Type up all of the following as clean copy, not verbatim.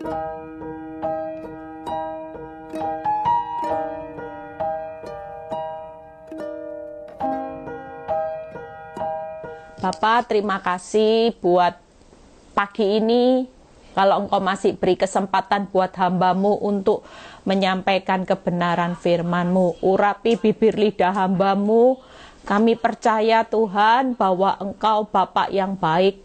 Bapak, terima kasih buat pagi ini. Kalau Engkau masih beri kesempatan buat hamba-Mu untuk menyampaikan kebenaran firman-Mu. Urapi bibir lidah hamba-Mu. Kami percaya Tuhan bahwa Engkau Bapa yang baik.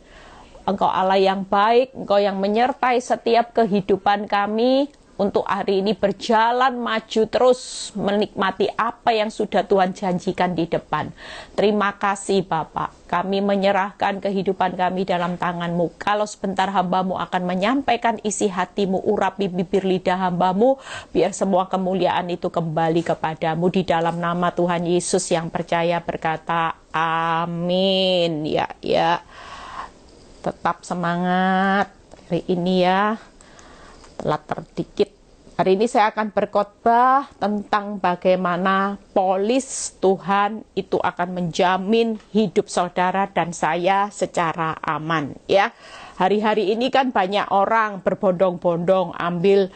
Engkau Allah yang baik. Engkau yang menyertai setiap kehidupan kami. Untuk hari ini berjalan maju terus menikmati apa yang sudah Tuhan janjikan di depan. Terima kasih Bapak. Kami menyerahkan kehidupan kami dalam tangan-Mu. Kalau sebentar hamba-Mu akan menyampaikan isi hati-Mu, urapi bibir lidah hamba-Mu, biar semua kemuliaan itu kembali kepada-Mu. Di dalam nama Tuhan Yesus yang percaya berkata, amin. Ya. Tetap semangat hari ini ya. Telat terdikit. Hari ini saya akan berkhotbah tentang bagaimana polis Tuhan itu akan menjamin hidup saudara dan saya secara aman ya. Hari-hari ini kan banyak orang berbondong-bondong ambil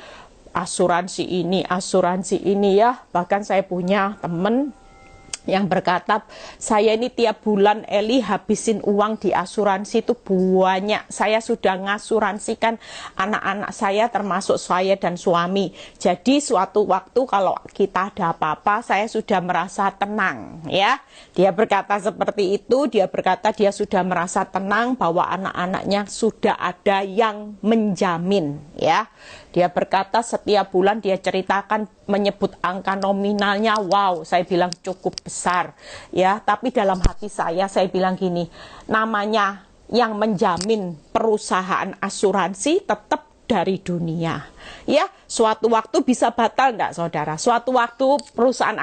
asuransi ini ya. Bahkan saya punya teman yang berkata, saya ini tiap bulan Eli habisin uang di asuransi itu banyak. Saya sudah ngasuransikan anak-anak saya termasuk saya dan suami. Jadi suatu waktu kalau kita ada apa-apa, saya sudah merasa tenang ya. Dia berkata seperti itu, dia berkata dia sudah merasa tenang bahwa anak-anaknya sudah ada yang menjamin ya. Dia berkata setiap bulan dia ceritakan menyebut angka nominalnya, wow, saya bilang cukup besar ya. Tapi dalam hati saya bilang gini, namanya yang menjamin perusahaan asuransi tetap dari dunia ya. Suatu waktu bisa batal enggak saudara? Suatu waktu perusahaan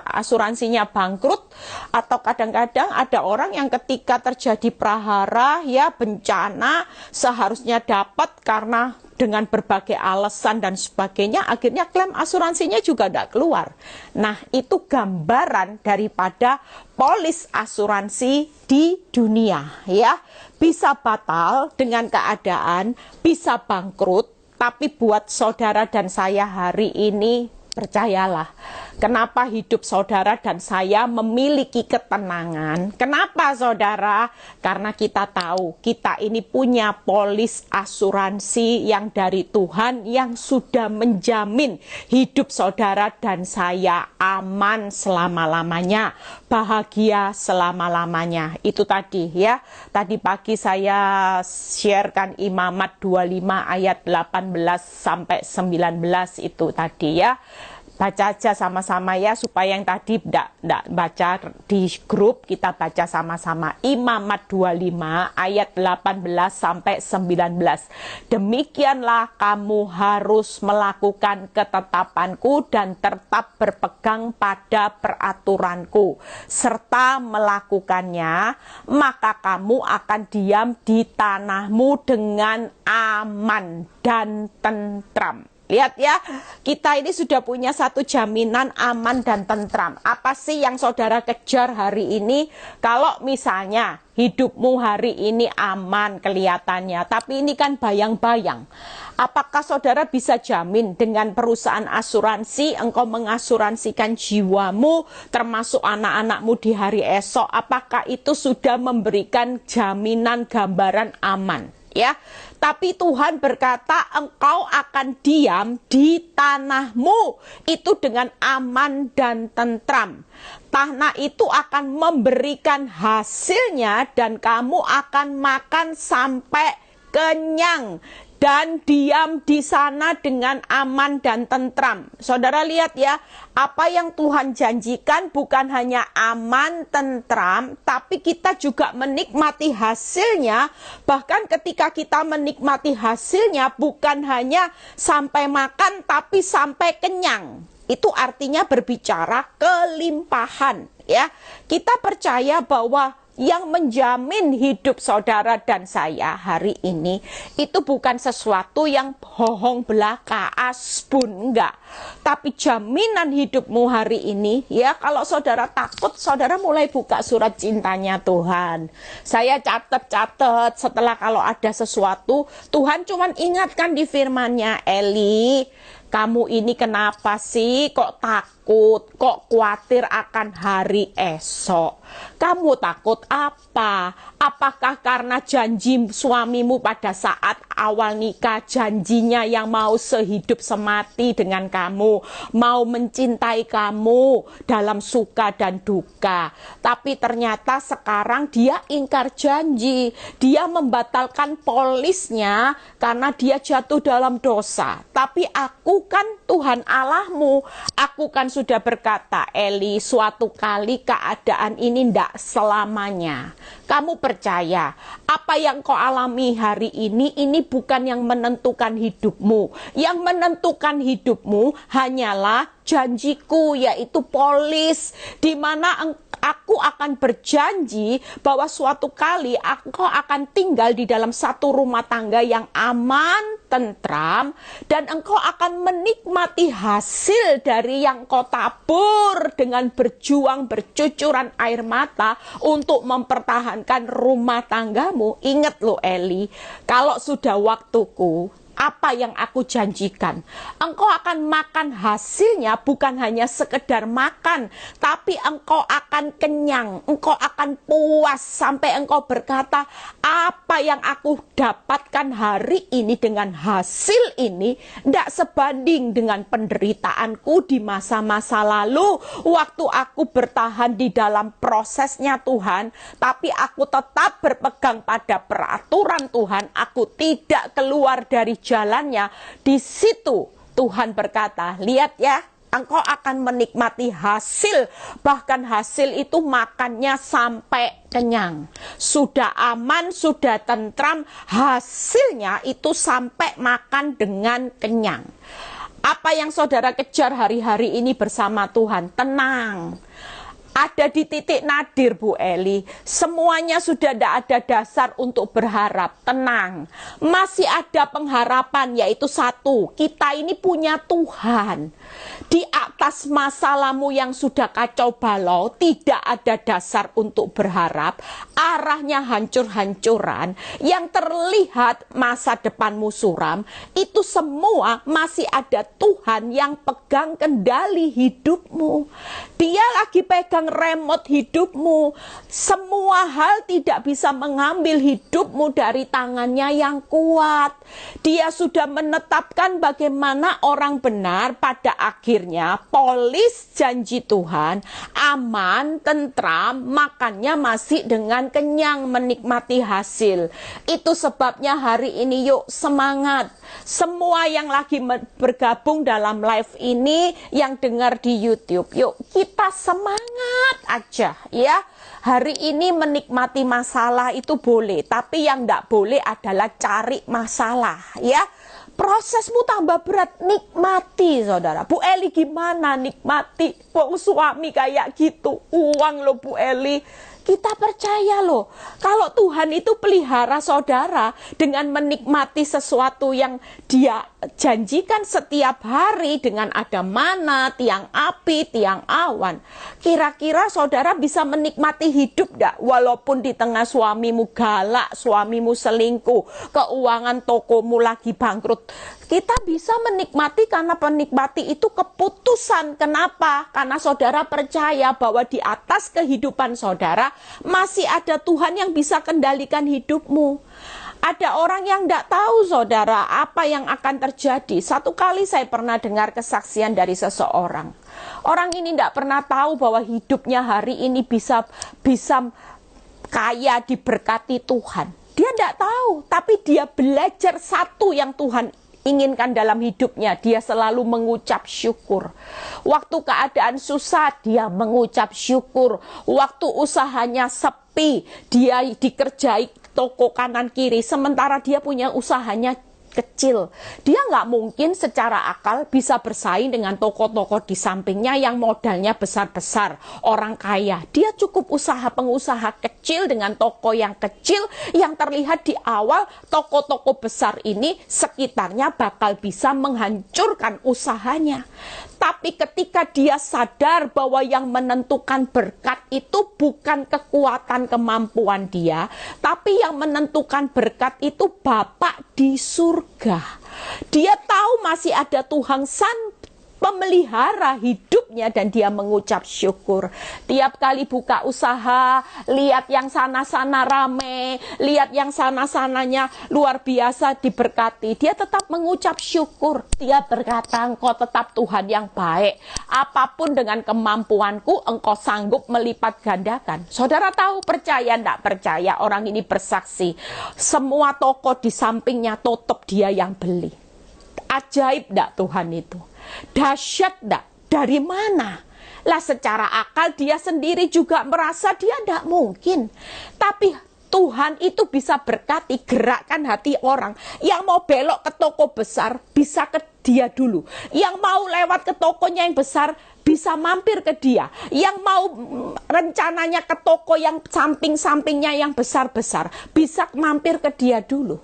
asuransinya bangkrut, atau kadang-kadang ada orang yang ketika terjadi prahara ya, bencana, seharusnya dapat karena dengan berbagai alasan dan sebagainya, akhirnya klaim asuransinya juga tidak keluar. Nah, itu gambaran daripada polis asuransi di dunia ya. Bisa batal dengan keadaan, bisa bangkrut, tapi buat saudara dan saya hari ini, percayalah, kenapa hidup saudara dan saya memiliki ketenangan. Kenapa saudara? Karena kita tahu kita ini punya polis asuransi yang dari Tuhan yang sudah menjamin hidup saudara dan saya aman selama-lamanya, bahagia selama-lamanya. Itu tadi ya. Tadi pagi saya sharekan Imamat 25 ayat 18 sampai 19 itu tadi ya. Baca aja sama-sama ya, supaya yang tadi tidak baca di grup, kita baca sama-sama. Imamat 25 ayat 18 sampai 19. Demikianlah kamu harus melakukan ketetapanku dan tetap berpegang pada peraturanku, serta melakukannya, maka kamu akan diam di tanahmu dengan aman dan tentram. Lihat ya, kita ini sudah punya satu jaminan aman dan tentram. Apa sih yang saudara kejar hari ini? Kalau misalnya hidupmu hari ini aman kelihatannya, tapi ini kan bayang-bayang. Apakah saudara bisa jamin dengan perusahaan asuransi, engkau mengasuransikan jiwamu, termasuk anak-anakmu di hari esok? Apakah itu sudah memberikan jaminan gambaran aman? Ya, tapi Tuhan berkata engkau akan diam di tanahmu itu dengan aman dan tentram. Tanah itu akan memberikan hasilnya dan kamu akan makan sampai kenyang dan diam di sana dengan aman dan tentram. Saudara lihat ya, apa yang Tuhan janjikan bukan hanya aman, tentram, tapi kita juga menikmati hasilnya. Bahkan ketika kita menikmati hasilnya bukan hanya sampai makan, tapi sampai kenyang. Itu artinya berbicara kelimpahan ya. Kita percaya bahwa yang menjamin hidup saudara dan saya hari ini itu bukan sesuatu yang bohong belaka, asbun, enggak. Tapi jaminan hidupmu hari ini, ya kalau saudara takut, saudara mulai buka surat cintanya Tuhan. Saya catat setelah kalau ada sesuatu, Tuhan cuman ingatkan di firman-Nya, Eli, kamu ini kenapa sih kok takut, kok khawatir akan hari esok? Kamu takut apa? Apakah karena janji suamimu pada saat awal nikah, janjinya yang mau sehidup semati dengan kamu, mau mencintai kamu dalam suka dan duka. Tapi ternyata sekarang dia ingkar janji, dia membatalkan polisnya karena dia jatuh dalam dosa. Tapi aku kan Tuhan Allahmu, aku kan sudah berkata, Eli, suatu kali keadaan ini tidak selamanya. Kamu percaya, apa yang kau alami hari ini bukan yang menentukan hidupmu. Yang menentukan hidupmu hanyalah janjiku, yaitu polis, di mana aku akan berjanji bahwa suatu kali engkau akan tinggal di dalam satu rumah tangga yang aman, tentram, dan engkau akan menikmati hasil dari yang kau tabur dengan berjuang, bercucuran air mata untuk mempertahankan rumah tanggamu. Ingat loh Eli, kalau sudah waktuku, apa yang aku janjikan, engkau akan makan hasilnya, bukan hanya sekedar makan, tapi engkau akan kenyang, engkau akan puas sampai engkau berkata, apa yang aku dapatkan hari ini dengan hasil ini tidak sebanding dengan penderitaanku di masa-masa lalu, waktu aku bertahan di dalam prosesnya Tuhan, tapi aku tetap berpegang pada peraturan Tuhan, aku tidak keluar dari jalannya. Di situ Tuhan berkata, lihat ya, engkau akan menikmati hasil, bahkan hasil itu makannya sampai kenyang. Sudah aman, sudah tentram, hasilnya itu sampai makan dengan kenyang. Apa yang saudara kejar hari-hari ini bersama Tuhan? Tenang. Ada di titik nadir Bu Eli, semuanya sudah tidak ada dasar untuk berharap. Tenang, masih ada pengharapan, yaitu satu, kita ini punya Tuhan. Di atas masalahmu yang sudah kacau balau, tidak ada dasar untuk berharap. Arahnya hancur-hancuran, yang terlihat masa depanmu suram, itu semua masih ada Tuhan yang pegang kendali hidupmu. Dia lagi pegang remote hidupmu. Semua hal tidak bisa mengambil hidupmu dari tangannya yang kuat. Dia sudah menetapkan bagaimana orang benar pada akhirnya polis janji Tuhan, aman, tentram, makannya masih dengan kenyang, menikmati hasil. Itu sebabnya hari ini yuk semangat. Semua yang lagi bergabung dalam live ini, yang dengar di YouTube, yuk kita semangat aja ya. Hari ini menikmati masalah itu boleh, tapi yang tidak boleh adalah cari masalah ya. Prosesmu tambah berat, nikmati saudara. Bu Eli gimana nikmati? Suami kayak gitu, uang loh Bu Eli. Kita percaya loh, kalau Tuhan itu pelihara saudara dengan menikmati sesuatu yang dia janjikan setiap hari dengan ada mana, tiang api, tiang awan. Kira-kira saudara bisa menikmati hidup gak? Walaupun di tengah suamimu galak, suamimu selingkuh, keuangan tokomu lagi bangkrut. Kita bisa menikmati karena menikmati itu keputusan. Kenapa? Karena saudara percaya bahwa di atas kehidupan saudara masih ada Tuhan yang bisa kendalikan hidupmu. Ada orang yang tidak tahu saudara apa yang akan terjadi. Satu kali saya pernah dengar kesaksian dari seseorang. Orang ini tidak pernah tahu bahwa hidupnya hari ini bisa kaya, diberkati Tuhan. Dia tidak tahu, tapi dia belajar satu yang Tuhan inginkan dalam hidupnya. Dia selalu mengucap syukur. Waktu keadaan susah, dia mengucap syukur. Waktu usahanya sepi, dia dikerjai toko kanan kiri, sementara dia punya usahanya kecil. Dia nggak mungkin secara akal bisa bersaing dengan toko-toko di sampingnya yang modalnya besar-besar, orang kaya. Dia cukup usaha pengusaha kecil dengan toko yang kecil yang terlihat di awal toko-toko besar ini sekitarnya bakal bisa menghancurkan usahanya. Tapi ketika dia sadar bahwa yang menentukan berkat itu bukan kekuatan kemampuan dia, tapi yang menentukan berkat itu Bapa di surga. Dia tahu masih ada Tuhan pemelihara hidupnya dan dia mengucap syukur. Tiap kali buka usaha, lihat yang sana-sana rame, lihat yang sana-sananya luar biasa diberkati. Dia tetap mengucap syukur. Dia berkata, engkau tetap Tuhan yang baik. Apapun dengan kemampuanku, engkau sanggup melipat gandakan. Saudara tahu, percaya enggak percaya, orang ini bersaksi. Semua toko di sampingnya tutup, dia yang beli. Ajaib enggak Tuhan itu? Dahsyat enggak? Dari mana? Lah secara akal dia sendiri juga merasa dia enggak mungkin. Tapi Tuhan itu bisa berkati, gerakkan hati orang. Yang mau belok ke toko besar, bisa ke dia dulu. Yang mau lewat ke tokonya yang besar, bisa mampir ke dia. Yang mau rencananya ke toko yang samping-sampingnya yang besar-besar, bisa mampir ke dia dulu.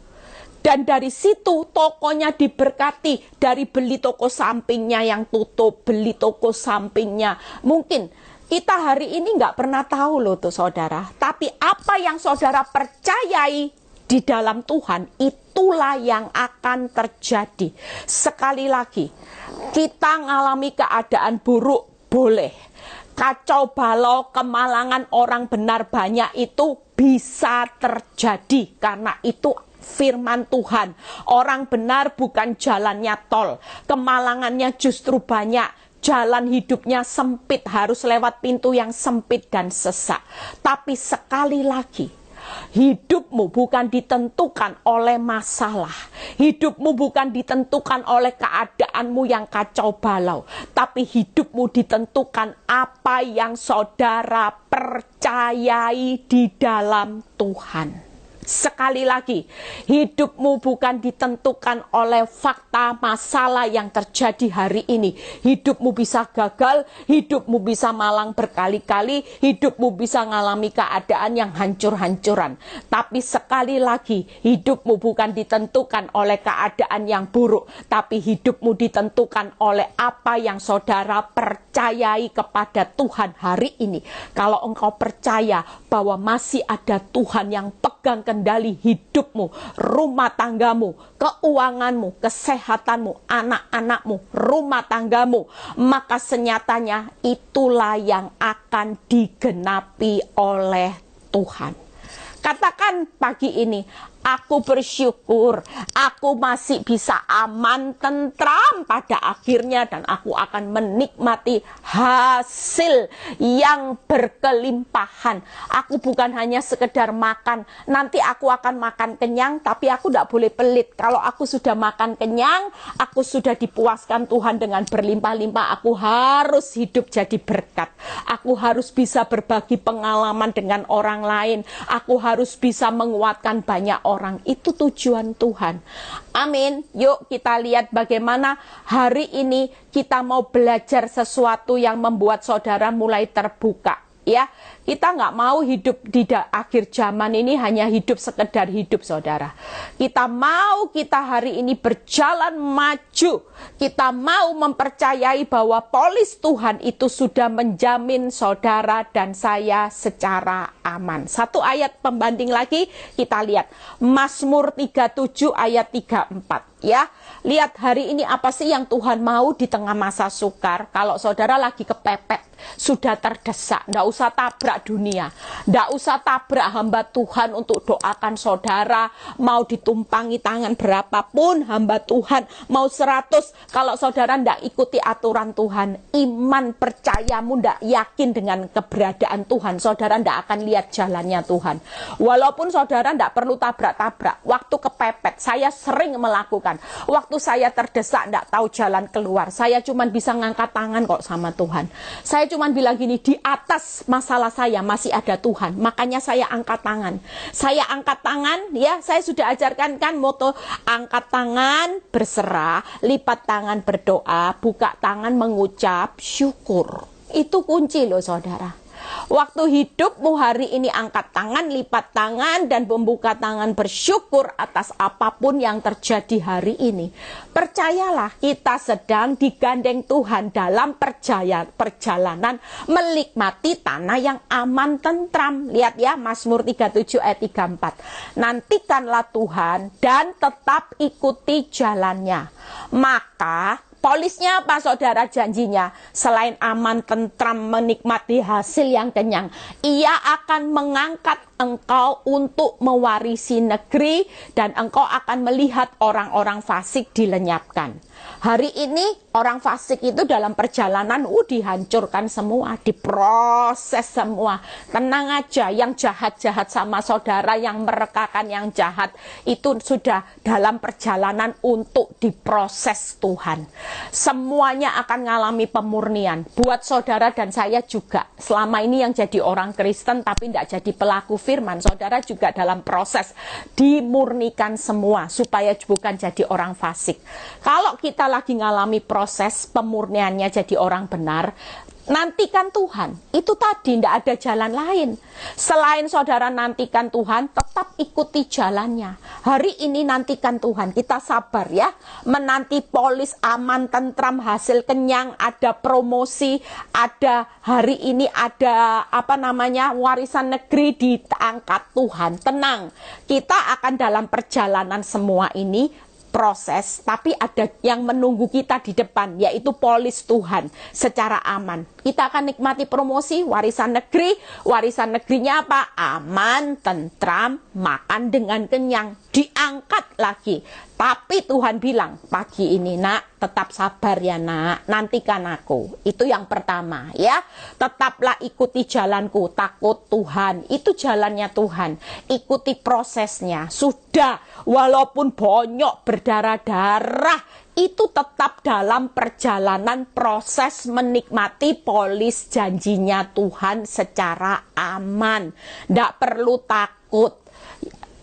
Dan dari situ tokonya diberkati. Dari beli toko sampingnya yang tutup, beli toko sampingnya. Mungkin kita hari ini nggak pernah tahu loh tuh saudara. Tapi apa yang saudara percayai di dalam Tuhan, itulah yang akan terjadi. Sekali lagi, kita ngalami keadaan buruk, boleh. Kacau balau, kemalangan orang benar banyak itu bisa terjadi. Karena itu firman Tuhan. Orang benar bukan jalannya tol. Kemalangannya justru banyak. Jalan hidupnya sempit, harus lewat pintu yang sempit dan sesak. Tapi sekali lagi, hidupmu bukan ditentukan oleh masalah. Hidupmu bukan ditentukan oleh keadaanmu yang kacau balau. Tapi hidupmu ditentukan apa yang saudara percayai di dalam Tuhan. Sekali lagi, hidupmu bukan ditentukan oleh fakta masalah yang terjadi hari ini. Hidupmu bisa gagal, hidupmu bisa malang berkali-kali, hidupmu bisa mengalami keadaan yang hancur-hancuran. Tapi sekali lagi, hidupmu bukan ditentukan oleh keadaan yang buruk, tapi hidupmu ditentukan oleh apa yang saudara percayai kepada Tuhan hari ini. Kalau engkau percaya bahwa masih ada Tuhan yang pegang kendali hidupmu, rumah tanggamu, keuanganmu, kesehatanmu, anak-anakmu, rumah tanggamu, maka senyatanya itulah yang akan digenapi oleh Tuhan. Katakan pagi ini, aku bersyukur, aku masih bisa aman, tentram pada akhirnya, dan aku akan menikmati hasil yang berkelimpahan. Aku bukan hanya sekedar makan, nanti aku akan makan kenyang, tapi aku tidak boleh pelit. Kalau aku sudah makan kenyang, aku sudah dipuaskan Tuhan dengan berlimpah-limpah, aku harus hidup jadi berkat. Aku harus bisa berbagi pengalaman dengan orang lain. Aku harus bisa menguatkan banyak orang. Itu tujuan Tuhan. Amin. Yuk kita lihat bagaimana hari ini kita mau belajar sesuatu yang membuat saudara mulai terbuka. Ya, kita nggak mau hidup di akhir zaman ini hanya hidup sekedar hidup saudara. Kita mau hari ini berjalan maju. Kita mau mempercayai bahwa polis Tuhan itu sudah menjamin saudara dan saya secara aman. Satu ayat pembanding lagi kita lihat. Mazmur 37 ayat 34. Ya, lihat hari ini apa sih yang Tuhan mau di tengah masa sukar. Kalau saudara lagi kepepet, sudah terdesak, nggak usah tabrak dunia, nggak usah tabrak hamba Tuhan untuk doakan saudara. Mau ditumpangi tangan berapapun hamba Tuhan, mau 100, kalau saudara nggak ikuti aturan Tuhan, iman percayamu nggak yakin dengan keberadaan Tuhan, saudara nggak akan lihat jalannya Tuhan. Walaupun saudara nggak perlu tabrak-tabrak, waktu kepepet, saya sering melakukan lakukan. Waktu saya terdesak, tidak tahu jalan keluar, saya cuma bisa ngangkat tangan kok sama Tuhan. Saya cuma bilang gini, di atas masalah saya masih ada Tuhan. Makanya saya angkat tangan. Saya angkat tangan, ya, saya sudah ajarkan kan moto angkat tangan berserah, lipat tangan berdoa, buka tangan mengucap syukur. Itu kunci loh saudara. Waktu hidupmu hari ini angkat tangan, lipat tangan, dan membuka tangan bersyukur atas apapun yang terjadi hari ini. Percayalah, kita sedang digandeng Tuhan dalam perjalanan menikmati tanah yang aman tentram. Lihat ya, Mazmur 37 ayat 34. Nantikanlah Tuhan dan tetap ikuti jalannya. Maka polisnya apa saudara janjinya? Selain aman, tentram, menikmati hasil yang kenyang, ia akan mengangkat engkau untuk mewarisi negeri dan engkau akan melihat orang-orang fasik dilenyapkan. Hari ini orang fasik itu dalam perjalanan dihancurkan semua, diproses semua. Tenang aja, yang jahat-jahat sama saudara, yang merekakan yang jahat itu sudah dalam perjalanan untuk diproses Tuhan. Semuanya akan mengalami pemurnian. Buat saudara dan saya juga, selama ini yang jadi orang Kristen tapi tidak jadi pelaku firman, saudara juga dalam proses dimurnikan semua supaya bukan jadi orang fasik. Kalau kita lagi ngalami proses pemurniannya jadi orang benar, nantikan Tuhan. Itu tadi, tidak ada jalan lain. Selain saudara nantikan Tuhan, tetap ikuti jalannya. Hari ini nantikan Tuhan, kita sabar ya. Menanti polis aman, tentram, hasil kenyang, ada promosi, ada hari ini ada warisan negeri diangkat Tuhan. Tenang, kita akan dalam perjalanan semua ini proses, tapi ada yang menunggu kita di depan, yaitu polis Tuhan secara aman. Kita akan nikmati promosi, warisan negeri. Warisan negerinya apa? Aman, tentram, makan dengan kenyang, diangkat lagi. Tapi Tuhan bilang pagi ini, nak, tetap sabar ya nak, nantikan aku. Itu yang pertama ya. Tetaplah ikuti jalanku, takut Tuhan. Itu jalannya Tuhan. Ikuti prosesnya. Sudah, walaupun bonyok berdarah-darah, itu tetap dalam perjalanan proses menikmati polis janjinya Tuhan secara aman. Tidak perlu takut.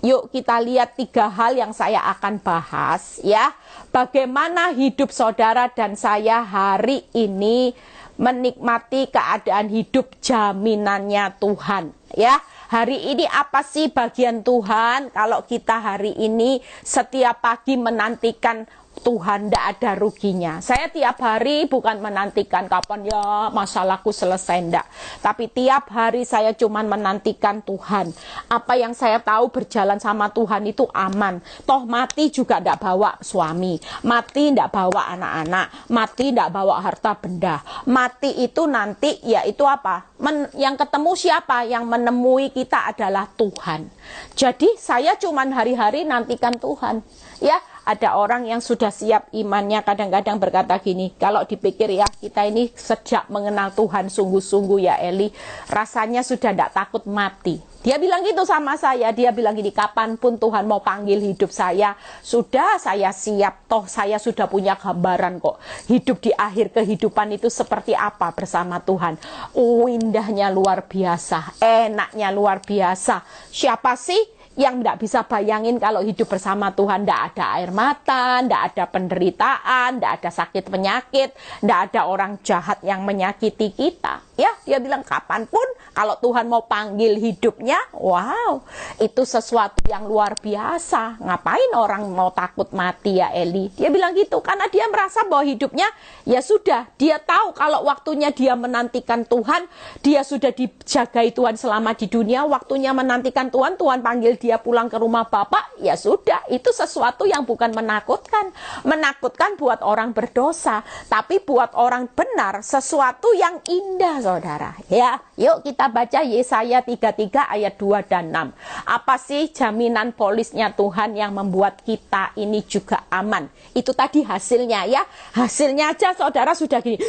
Yuk kita lihat 3 hal yang saya akan bahas ya. Bagaimana hidup saudara dan saya hari ini menikmati keadaan hidup jaminannya Tuhan ya. Hari ini apa sih bagian Tuhan? Kalau kita hari ini setiap pagi menantikan Tuhan, tidak ada ruginya. Saya tiap hari bukan menantikan kapan ya masalahku selesai, enggak. Tapi tiap hari saya cuma menantikan Tuhan. Apa yang saya tahu berjalan sama Tuhan itu aman. Toh mati juga tidak bawa suami, mati tidak bawa anak-anak, mati tidak bawa harta benda. Mati itu nanti yaitu apa? Yang ketemu siapa? Yang menemui kita adalah Tuhan. Jadi saya cuma hari-hari nantikan Tuhan. Ya, ada orang yang sudah siap imannya kadang-kadang berkata gini, kalau dipikir ya kita ini sejak mengenal Tuhan sungguh-sungguh ya Eli, rasanya sudah tidak takut mati. Dia bilang gitu sama saya, dia bilang gini, kapanpun Tuhan mau panggil hidup saya, sudah saya siap, toh saya sudah punya gambaran kok. Hidup di akhir kehidupan itu seperti apa bersama Tuhan. Indahnya luar biasa, enaknya luar biasa. Siapa sih yang tidak bisa bayangin kalau hidup bersama Tuhan? Tidak ada air mata, tidak ada penderitaan, tidak ada sakit penyakit, tidak ada orang jahat yang menyakiti kita. Ya, dia bilang kapanpun kalau Tuhan mau panggil hidupnya, wow, itu sesuatu yang luar biasa. Ngapain orang mau takut mati ya Eli? Dia bilang gitu, karena dia merasa bahwa hidupnya, ya sudah, dia tahu kalau waktunya dia menantikan Tuhan, dia sudah dijagai Tuhan selama di dunia, waktunya menantikan Tuhan, Tuhan panggil dia pulang ke rumah Bapak, ya sudah, itu sesuatu yang bukan menakutkan. Menakutkan buat orang berdosa, tapi buat orang benar, sesuatu yang indah saudara. Ya, yuk kita baca Yesaya 33 ayat 2 dan 6. Apa sih jaminan polisnya Tuhan yang membuat kita ini juga aman? Itu tadi hasilnya ya. Hasilnya aja saudara sudah gini.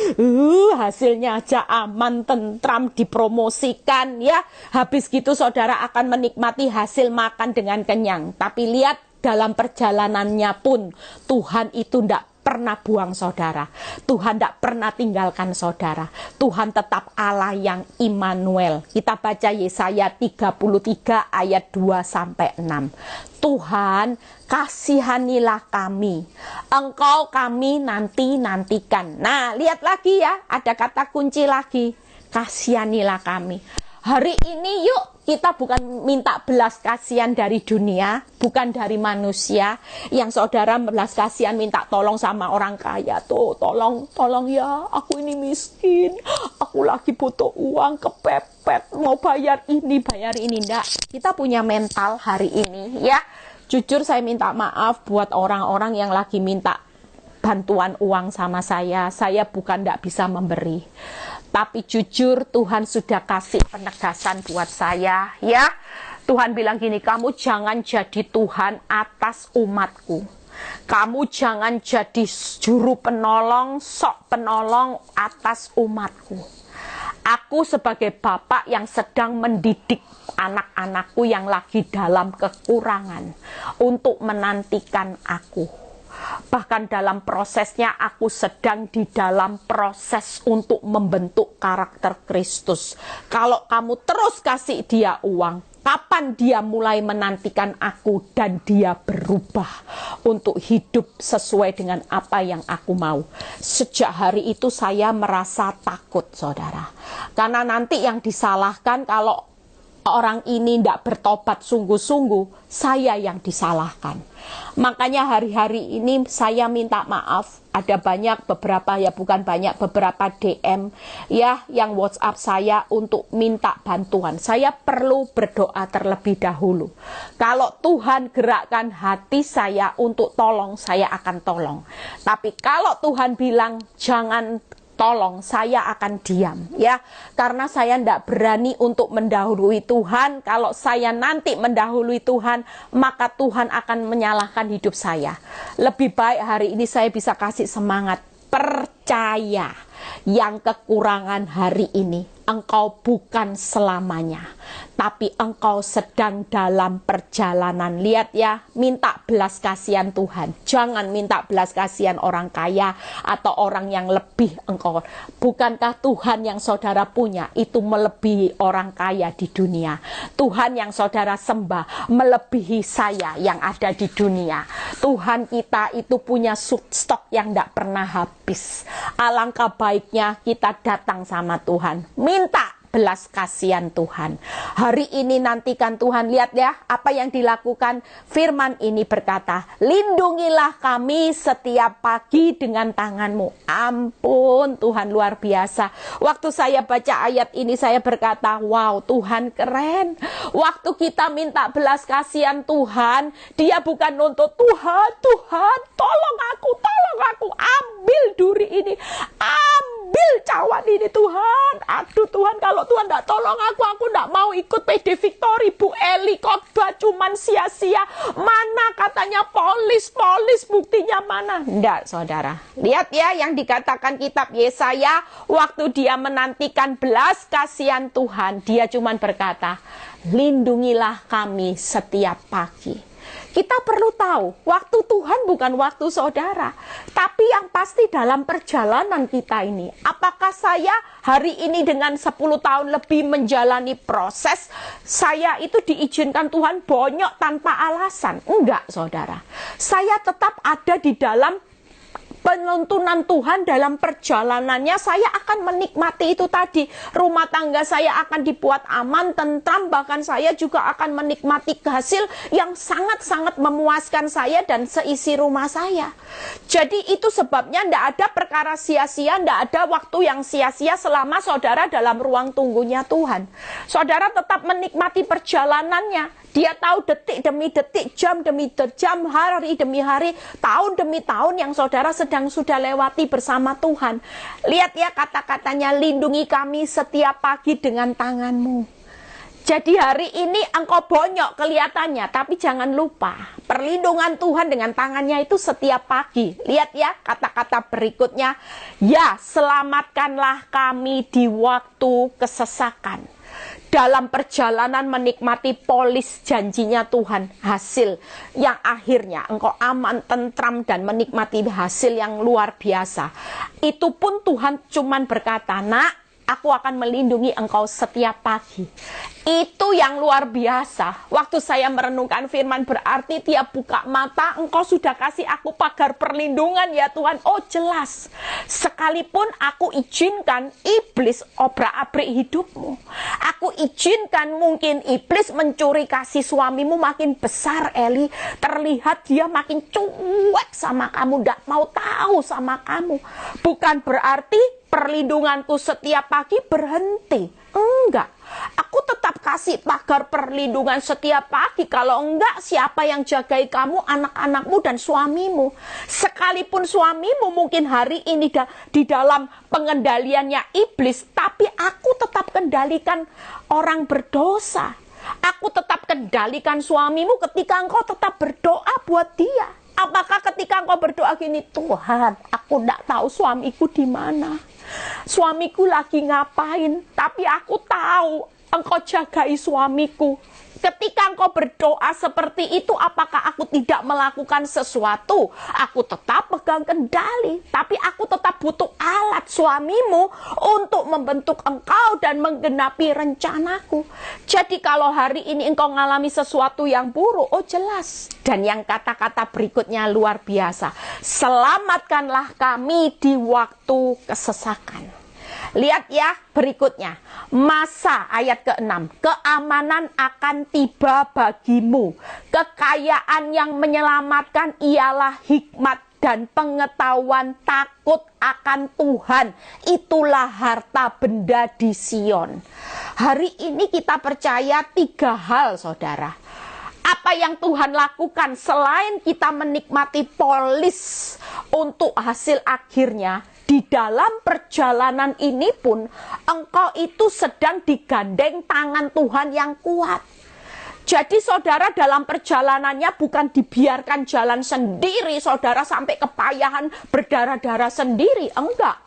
Hasilnya aja aman, tentram, dipromosikan ya. Habis gitu saudara akan menikmati hasil makan dengan kenyang. Tapi lihat dalam perjalanannya pun Tuhan itu tidak pernah buang saudara. Tuhan tidak pernah tinggalkan saudara. Tuhan tetap Allah yang Immanuel. Kita baca Yesaya 33 ayat 2-6. Tuhan, kasihanilah kami. Engkau kami nantikan. Nah, lihat lagi ya, ada kata kunci lagi. Kasihanilah kami. Hari ini yuk kita bukan minta belas kasihan dari dunia, bukan dari manusia. Yang saudara belas kasihan minta tolong sama orang kaya. Tuh, tolong ya, aku ini miskin. Aku lagi butuh uang, kepepet, mau bayar ini. Enggak, kita punya mental hari ini ya. Jujur saya minta maaf buat orang-orang yang lagi minta bantuan uang sama saya. Saya bukan tidak bisa memberi. Tapi jujur Tuhan sudah kasih penegasan buat saya ya. Tuhan bilang gini, kamu jangan jadi Tuhan atas umatku. Kamu jangan jadi juru penolong, sok penolong atas umatku. Aku sebagai bapak yang sedang mendidik anak-anakku yang lagi dalam kekurangan untuk menantikan aku. Bahkan dalam prosesnya aku sedang di dalam proses untuk membentuk karakter Kristus. Kalau kamu terus kasih dia uang, kapan dia mulai menantikan aku dan dia berubah untuk hidup sesuai dengan apa yang aku mau. Sejak hari itu saya merasa takut saudara. Karena nanti yang disalahkan kalau orang ini tidak bertobat sungguh-sungguh, saya yang disalahkan. Makanya hari-hari ini saya minta maaf. Ada beberapa DM ya yang WhatsApp saya untuk minta bantuan. Saya perlu berdoa terlebih dahulu. Kalau Tuhan gerakkan hati saya untuk tolong, saya akan tolong. Tapi kalau Tuhan bilang jangan tolong, saya akan diam ya, karena saya tidak berani untuk mendahului Tuhan. Kalau saya nanti mendahului Tuhan, maka Tuhan akan menyalahkan hidup saya. Lebih baik hari ini saya bisa kasih semangat, percaya yang kekurangan hari ini engkau bukan selamanya, tapi engkau sedang dalam perjalanan. Lihat ya, minta belas kasihan Tuhan. Jangan minta belas kasihan orang kaya atau orang yang lebih engkau. Bukankah Tuhan yang saudara punya itu melebihi orang kaya di dunia? Tuhan yang saudara sembah melebihi saya yang ada di dunia. Tuhan kita itu punya stok yang tidak pernah habis. Alangkah baiknya kita datang sama Tuhan, minta belas kasihan Tuhan. Hari ini nantikan Tuhan. Lihat ya apa yang dilakukan. Firman ini berkata, lindungilah kami setiap pagi dengan tanganmu. Ampun, Tuhan luar biasa. Waktu saya baca ayat ini saya berkata, wow, Tuhan keren. Waktu kita minta belas kasihan Tuhan, dia bukan nuntut Tuhan tolong aku, ambil duri ini, ambil cawan ini Tuhan. Aduh Tuhan, kalau Tuhan tidak tolong aku tidak mau ikut PD Victory. Bu Eli khotbah cuman sia-sia. Mana katanya polis, buktinya mana? Tidak saudara. Lihat ya yang dikatakan kitab Yesaya. Waktu dia menantikan belas kasihan Tuhan, dia cuman berkata, lindungilah kami setiap pagi. Kita perlu tahu, waktu Tuhan bukan waktu saudara. Tapi yang pasti dalam perjalanan kita ini, apakah saya hari ini dengan 10 tahun lebih menjalani proses, saya itu diizinkan Tuhan bonyok tanpa alasan? Enggak, saudara. Saya tetap ada di dalam penuntunan Tuhan dalam perjalanannya. Saya akan menikmati itu tadi. Rumah tangga saya akan dibuat aman, tentram, bahkan saya juga akan menikmati hasil yang sangat-sangat memuaskan saya dan seisi rumah saya. Jadi itu sebabnya tidak ada perkara sia-sia, tidak ada waktu yang sia-sia selama saudara dalam ruang tunggunya Tuhan. Saudara tetap menikmati perjalanannya. Dia tahu detik demi detik, jam demi jam, hari demi hari, tahun demi tahun yang saudara sudah lewati bersama Tuhan. Lihat ya kata-katanya, lindungi kami setiap pagi dengan tanganmu. Jadi hari ini engkau bonyok kelihatannya, tapi jangan lupa perlindungan Tuhan dengan tangannya itu setiap pagi. Lihat ya kata-kata berikutnya, ya selamatkanlah kami di waktu kesesakan. dalam perjalanan menikmati polis janjinya Tuhan, hasil yang akhirnya engkau aman, tentram, dan menikmati hasil yang luar biasa. Itu pun Tuhan cuman berkata, nak, aku akan melindungi engkau setiap pagi. Itu yang luar biasa. Waktu saya merenungkan firman, berarti tiap buka mata engkau sudah kasih aku pagar perlindungan ya Tuhan. Oh jelas, sekalipun aku izinkan iblis obrak-abrik hidupmu, aku izinkan mungkin iblis mencuri kasih suamimu makin besar, Eli, terlihat dia makin cuek sama kamu, tidak mau tahu sama kamu, bukan berarti perlindunganku setiap pagi berhenti. Enggak, aku tetap kasih pagar perlindungan setiap pagi. Kalau enggak, siapa yang jagai kamu, anak-anakmu dan suamimu? Sekalipun suamimu mungkin hari ini di dalam pengendaliannya iblis, tapi aku tetap kendalikan orang berdosa. Aku tetap kendalikan suamimu ketika engkau tetap berdoa buat dia. Apakah ketika engkau berdoa gini, Tuhan, aku tidak tahu suamiku di mana, suamiku lagi ngapain, tapi aku tahu engkau jagai suamiku. Ketika engkau berdoa seperti itu, apakah aku tidak melakukan sesuatu? Aku tetap pegang kendali, tapi aku tetap butuh alat suamimu untuk membentuk engkau dan menggenapi rencanaku. Jadi kalau hari ini engkau mengalami sesuatu yang buruk, oh jelas. Dan yang kata-kata berikutnya luar biasa. Selamatkanlah kami di waktu kesesakan. Lihat ya berikutnya, masa ayat ke-6, keamanan akan tiba bagimu, kekayaan yang menyelamatkan ialah hikmat dan pengetahuan takut akan Tuhan, itulah harta benda di Sion. Hari ini kita percaya 3 hal, saudara. Apa yang Tuhan lakukan selain kita menikmati polis untuk hasil akhirnya, di dalam perjalanan ini pun engkau itu sedang digandeng tangan Tuhan yang kuat. Jadi saudara dalam perjalanannya bukan dibiarkan jalan sendiri, saudara sampai kepayahan berdarah-darah sendiri, enggak.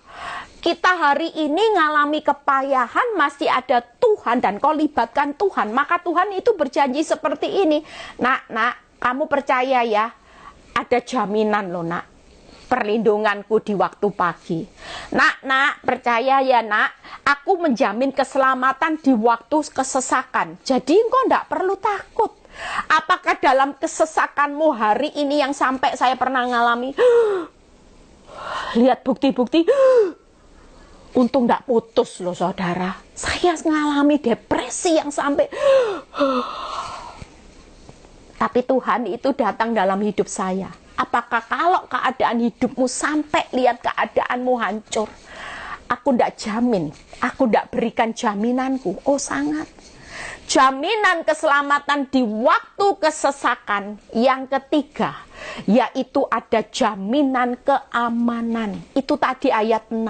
Kita hari ini ngalami kepayahan, masih ada Tuhan dan kau libatkan Tuhan, maka Tuhan itu berjanji seperti ini. Nak, kamu percaya ya, ada jaminan loh nak, perlindunganku di waktu pagi. Nak, percaya ya nak, aku menjamin keselamatan di waktu kesesakan. Jadi engkau tidak perlu takut. Apakah dalam kesesakanmu hari ini yang sampai saya pernah ngalami, lihat bukti-bukti, untung tidak putus loh saudara. Saya mengalami depresi yang sampai, tapi Tuhan itu datang dalam hidup saya. Apakah kalau keadaan hidupmu sampai lihat keadaanmu hancur, aku tidak jamin, aku tidak berikan jaminanku. Oh sangat. Jaminan keselamatan di waktu kesesakan. Yang ketiga, yaitu ada jaminan keamanan. Itu tadi ayat 6.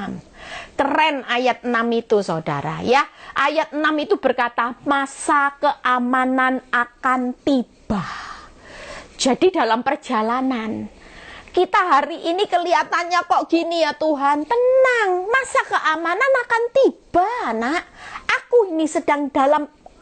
Keren ayat 6 itu saudara ya. Ayat 6 itu berkata, masa keamanan akan tiba. Jadi dalam perjalanan, kita hari ini kelihatannya kok gini ya Tuhan, tenang, masa keamanan akan tiba nak. Aku ini sedang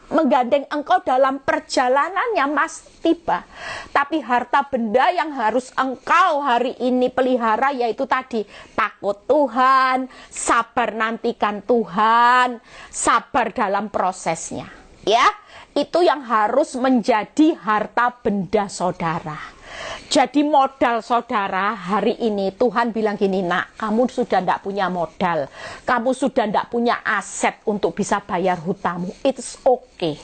menggandeng engkau dalam perjalanannya mas tiba. Tapi harta benda yang harus engkau hari ini pelihara yaitu tadi, takut Tuhan, sabar nantikan Tuhan, sabar dalam prosesnya. Ya, itu yang harus menjadi harta benda saudara. Jadi modal saudara hari ini Tuhan bilang gini, nak, kamu sudah tidak punya modal, kamu sudah tidak punya aset untuk bisa bayar hutangmu. It's okay.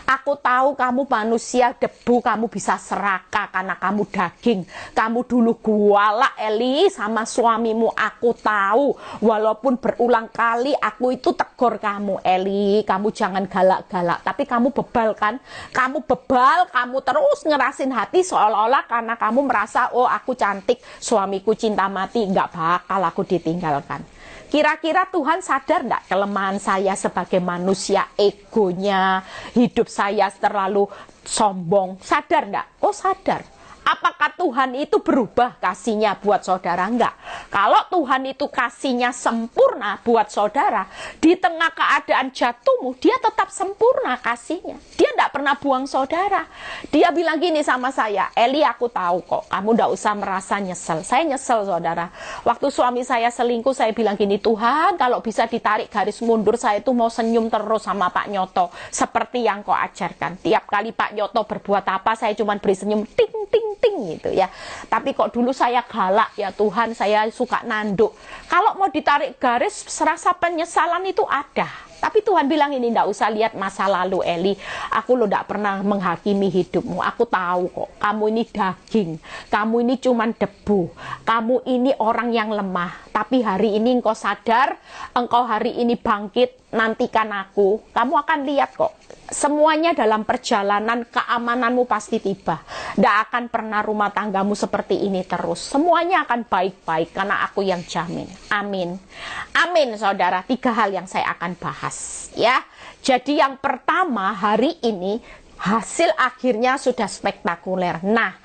Aku tahu kamu manusia debu, kamu bisa serakah karena kamu daging. Kamu dulu guala Eli sama suamimu, aku tahu. Walaupun berulang kali aku itu tegur kamu, Eli, kamu jangan galak-galak. Tapi kamu bebal kan? Kamu bebal, kamu terus ngerasin hati seolah-olah karena kamu merasa, oh aku cantik, suamiku cinta mati, nggak bakal aku ditinggalkan. Kira-kira Tuhan sadar enggak kelemahan saya sebagai manusia, egonya, hidup saya terlalu sombong? Sadar enggak? Oh sadar. Apakah Tuhan itu berubah kasihnya buat saudara? Enggak. Kalau Tuhan itu kasihnya sempurna buat saudara, di tengah keadaan jatuhmu, dia tetap sempurna kasihnya. Dia tidak pernah buang saudara. Dia bilang gini sama saya, Eli, aku tahu kok, kamu tidak usah merasa nyesel. Saya nyesel, saudara. Waktu suami saya selingkuh, saya bilang gini, Tuhan, kalau bisa ditarik garis mundur, saya itu mau senyum terus sama Pak Nyoto, seperti yang kau ajarkan. Tiap kali Pak Nyoto berbuat apa, saya cuma beri senyum, ting, ting, ting, gitu ya. Tapi kok dulu saya galak, ya Tuhan, saya suka nanduk. Kalau mau ditarik garis, serasa penyesalan itu ada. Tapi Tuhan bilang ini, tidak usah lihat masa lalu, Eli. Aku lo tidak pernah menghakimi hidupmu. Aku tahu kok, kamu ini daging. Kamu ini cuman debu. Kamu ini orang yang lemah. Tapi hari ini engkau sadar, engkau hari ini bangkit, nantikan aku. Kamu akan lihat kok, semuanya dalam perjalanan keamananmu pasti tiba. Tidak akan pernah rumah tanggamu seperti ini terus. Semuanya akan baik-baik karena aku yang jamin. Amin. Amin, saudara. 3 hal yang saya akan bahas. Ya. Jadi yang pertama, hari ini hasil akhirnya sudah spektakuler. Nah,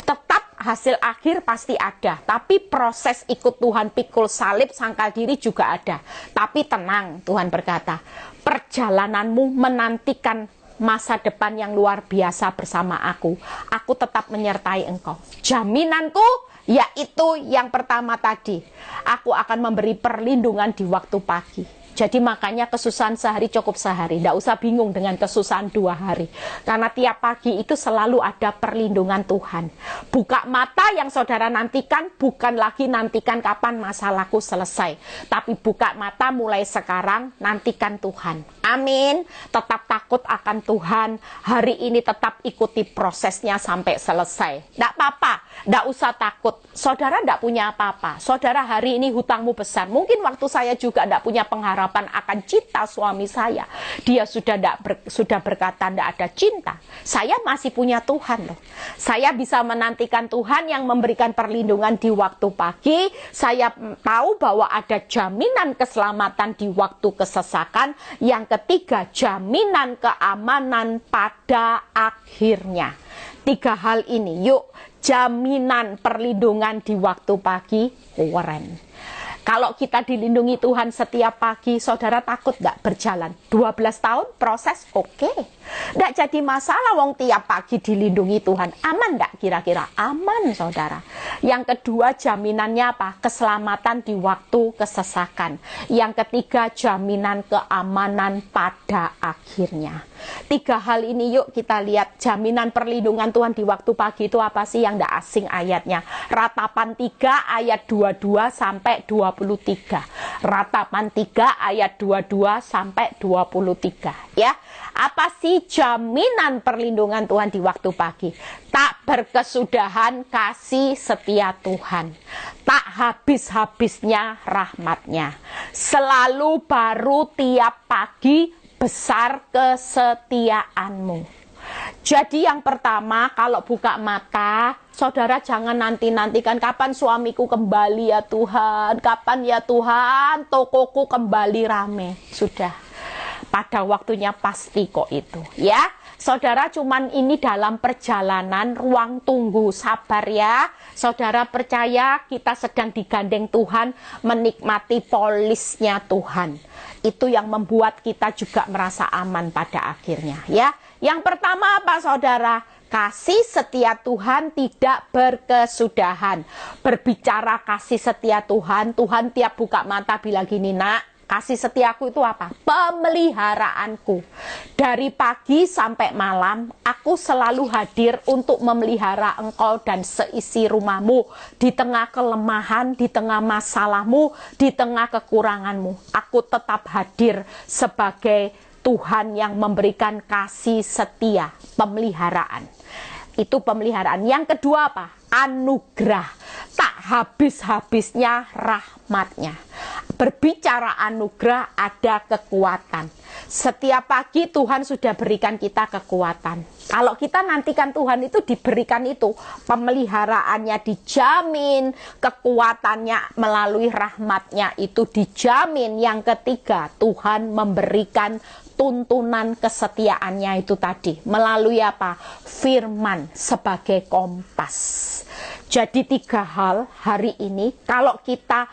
tetap hasil akhir pasti ada. Tapi proses ikut Tuhan pikul salib sangkal diri juga ada. Tapi tenang, Tuhan berkata, perjalananmu menantikan masa depan yang luar biasa bersama aku. Aku tetap menyertai engkau. Jaminanku yaitu yang pertama tadi. Aku akan memberi perlindungan di waktu pagi. Jadi makanya kesusahan sehari cukup sehari. Tidak usah bingung dengan kesusahan 2 hari. Karena tiap pagi itu selalu ada perlindungan Tuhan. Buka mata yang saudara nantikan bukan lagi nantikan kapan masalahku selesai. Tapi buka mata mulai sekarang, nantikan Tuhan. Amin. Tetap takut akan Tuhan. Hari ini tetap ikuti prosesnya sampai selesai. Tidak apa-apa. Tidak usah takut. Saudara tidak punya apa-apa. Saudara hari ini hutangmu besar. Mungkin waktu saya juga tidak punya pengharapan akan cinta suami saya. Dia sudah berkata tidak ada cinta. Saya masih punya Tuhan loh. Saya bisa menantikan Tuhan yang memberikan perlindungan di waktu pagi. Saya tahu bahwa ada jaminan keselamatan di waktu kesesakan. Yang ketiga, jaminan keamanan pada akhirnya. 3 hal ini, yuk, jaminan perlindungan di waktu pagi, keren. Kalau kita dilindungi Tuhan setiap pagi, saudara takut nggak berjalan? 12 tahun proses oke. Nggak jadi masalah, wong tiap pagi dilindungi Tuhan. Aman nggak kira-kira? Aman, saudara. Yang kedua, jaminannya apa? Keselamatan di waktu kesesakan. Yang ketiga, jaminan keamanan pada akhirnya. 3 hal ini yuk kita lihat. Jaminan perlindungan Tuhan di waktu pagi itu apa sih yang nggak asing ayatnya? Ratapan 3 ayat 22 sampai 23. Ratapan 3 ayat 22 sampai 23. Ya, apa sih jaminan perlindungan Tuhan di waktu pagi? Tak berkesudahan kasih setia Tuhan. Tak habis-habisnya rahmatnya. Selalu baru tiap pagi, besar kesetiaanmu. Jadi yang pertama, kalau buka mata, saudara jangan nanti-nantikan kapan suamiku kembali ya Tuhan, kapan ya Tuhan tokoku kembali rame. Sudah, pada waktunya pasti kok itu ya. Saudara cuman ini dalam perjalanan ruang tunggu, sabar ya. Saudara percaya kita sedang digandeng Tuhan, menikmati polisnya Tuhan. Itu yang membuat kita juga merasa aman pada akhirnya ya. Yang pertama apa saudara? Kasih setia Tuhan tidak berkesudahan. Berbicara kasih setia Tuhan, Tuhan tiap buka mata bilang gini, nak, kasih setiaku itu apa? Pemeliharaanku. Dari pagi sampai malam, aku selalu hadir untuk memelihara engkau dan seisi rumahmu. Di tengah kelemahan, di tengah masalahmu, di tengah kekuranganmu. Aku tetap hadir sebagai Tuhan yang memberikan kasih setia, pemeliharaan. Itu pemeliharaan. Yang kedua apa? Anugerah. Tak habis-habisnya rahmatnya. Berbicara anugerah, ada kekuatan. Setiap pagi Tuhan sudah berikan kita kekuatan. Kalau kita nantikan Tuhan itu diberikan itu, pemeliharaannya dijamin, kekuatannya melalui rahmatnya itu dijamin. Yang ketiga, Tuhan memberikan tuntunan kesetiaannya itu tadi. Melalui apa? Firman sebagai kompas. Jadi 3 hal hari ini, kalau kita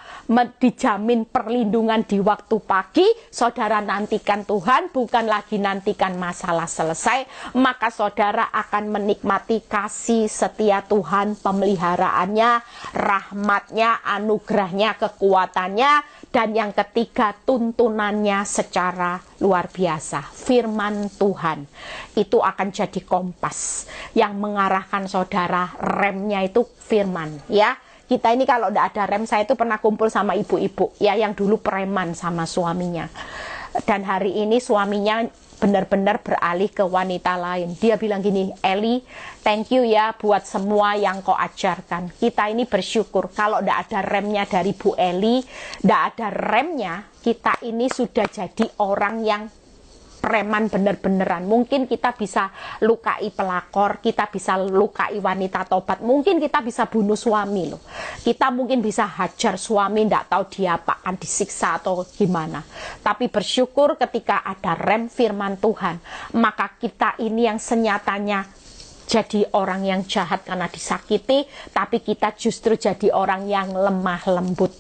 dijamin perlindungan di waktu pagi, saudara nantikan Tuhan, bukan lagi nantikan masalah selesai, maka saudara akan menikmati kasih setia Tuhan, pemeliharaannya, rahmatnya, anugerahnya, kekuatannya, dan yang ketiga tuntunannya secara luar biasa. Firman Tuhan itu akan jadi kompas yang mengarahkan saudara, remnya itu firman ya. Kita ini kalau tidak ada rem, saya itu pernah kumpul sama ibu-ibu ya yang dulu preman sama suaminya, dan hari ini suaminya benar-benar beralih ke wanita lain. Dia bilang gini, Eli, thank you ya buat semua yang kau ajarkan. Kita ini bersyukur kalau tidak ada remnya dari Bu Eli, tidak ada remnya, kita ini sudah jadi orang yang preman bener-beneran. Mungkin kita bisa lukai pelakor, kita bisa lukai wanita tobat, mungkin kita bisa bunuh suami loh. Kita mungkin bisa hajar suami, tidak tahu dia akan disiksa atau gimana. Tapi bersyukur ketika ada rem firman Tuhan, maka kita ini yang senyatanya jadi orang yang jahat karena disakiti, tapi kita justru jadi orang yang lemah lembut.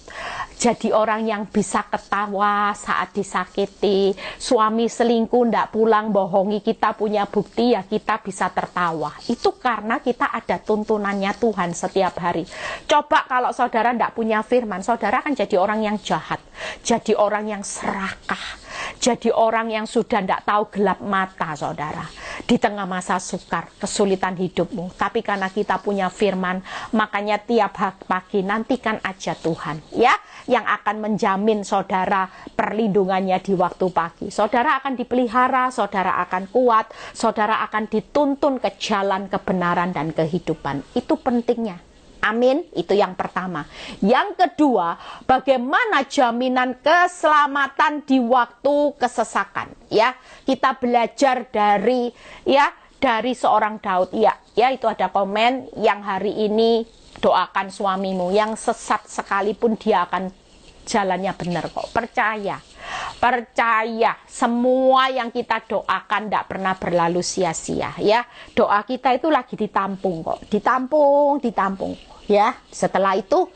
Jadi orang yang bisa ketawa saat disakiti. Suami selingkuh, ndak pulang, bohongi kita, punya bukti, ya kita bisa tertawa. Itu karena kita ada tuntunannya Tuhan setiap hari. Coba kalau saudara ndak punya firman, saudara akan jadi orang yang jahat. Jadi orang yang serakah. Jadi orang yang sudah ndak tahu gelap mata, saudara. Di tengah masa sukar, kesulitan hidupmu. Tapi karena kita punya firman, makanya tiap pagi nantikan aja Tuhan, ya, yang akan menjamin saudara perlindungannya di waktu pagi. Saudara akan dipelihara, saudara akan kuat, saudara akan dituntun ke jalan kebenaran dan kehidupan. Itu pentingnya. Amin, itu yang pertama. Yang kedua, bagaimana jaminan keselamatan di waktu kesesakan? Ya, kita belajar dari seorang Daud. Ya, itu ada komen yang hari ini doakan suamimu yang sesat sekalipun dia akan jalannya benar kok. Percaya, semua yang kita doakan tidak pernah berlalu sia-sia ya. Doa kita itu lagi ditampung kok, ditampung ya. Setelah itu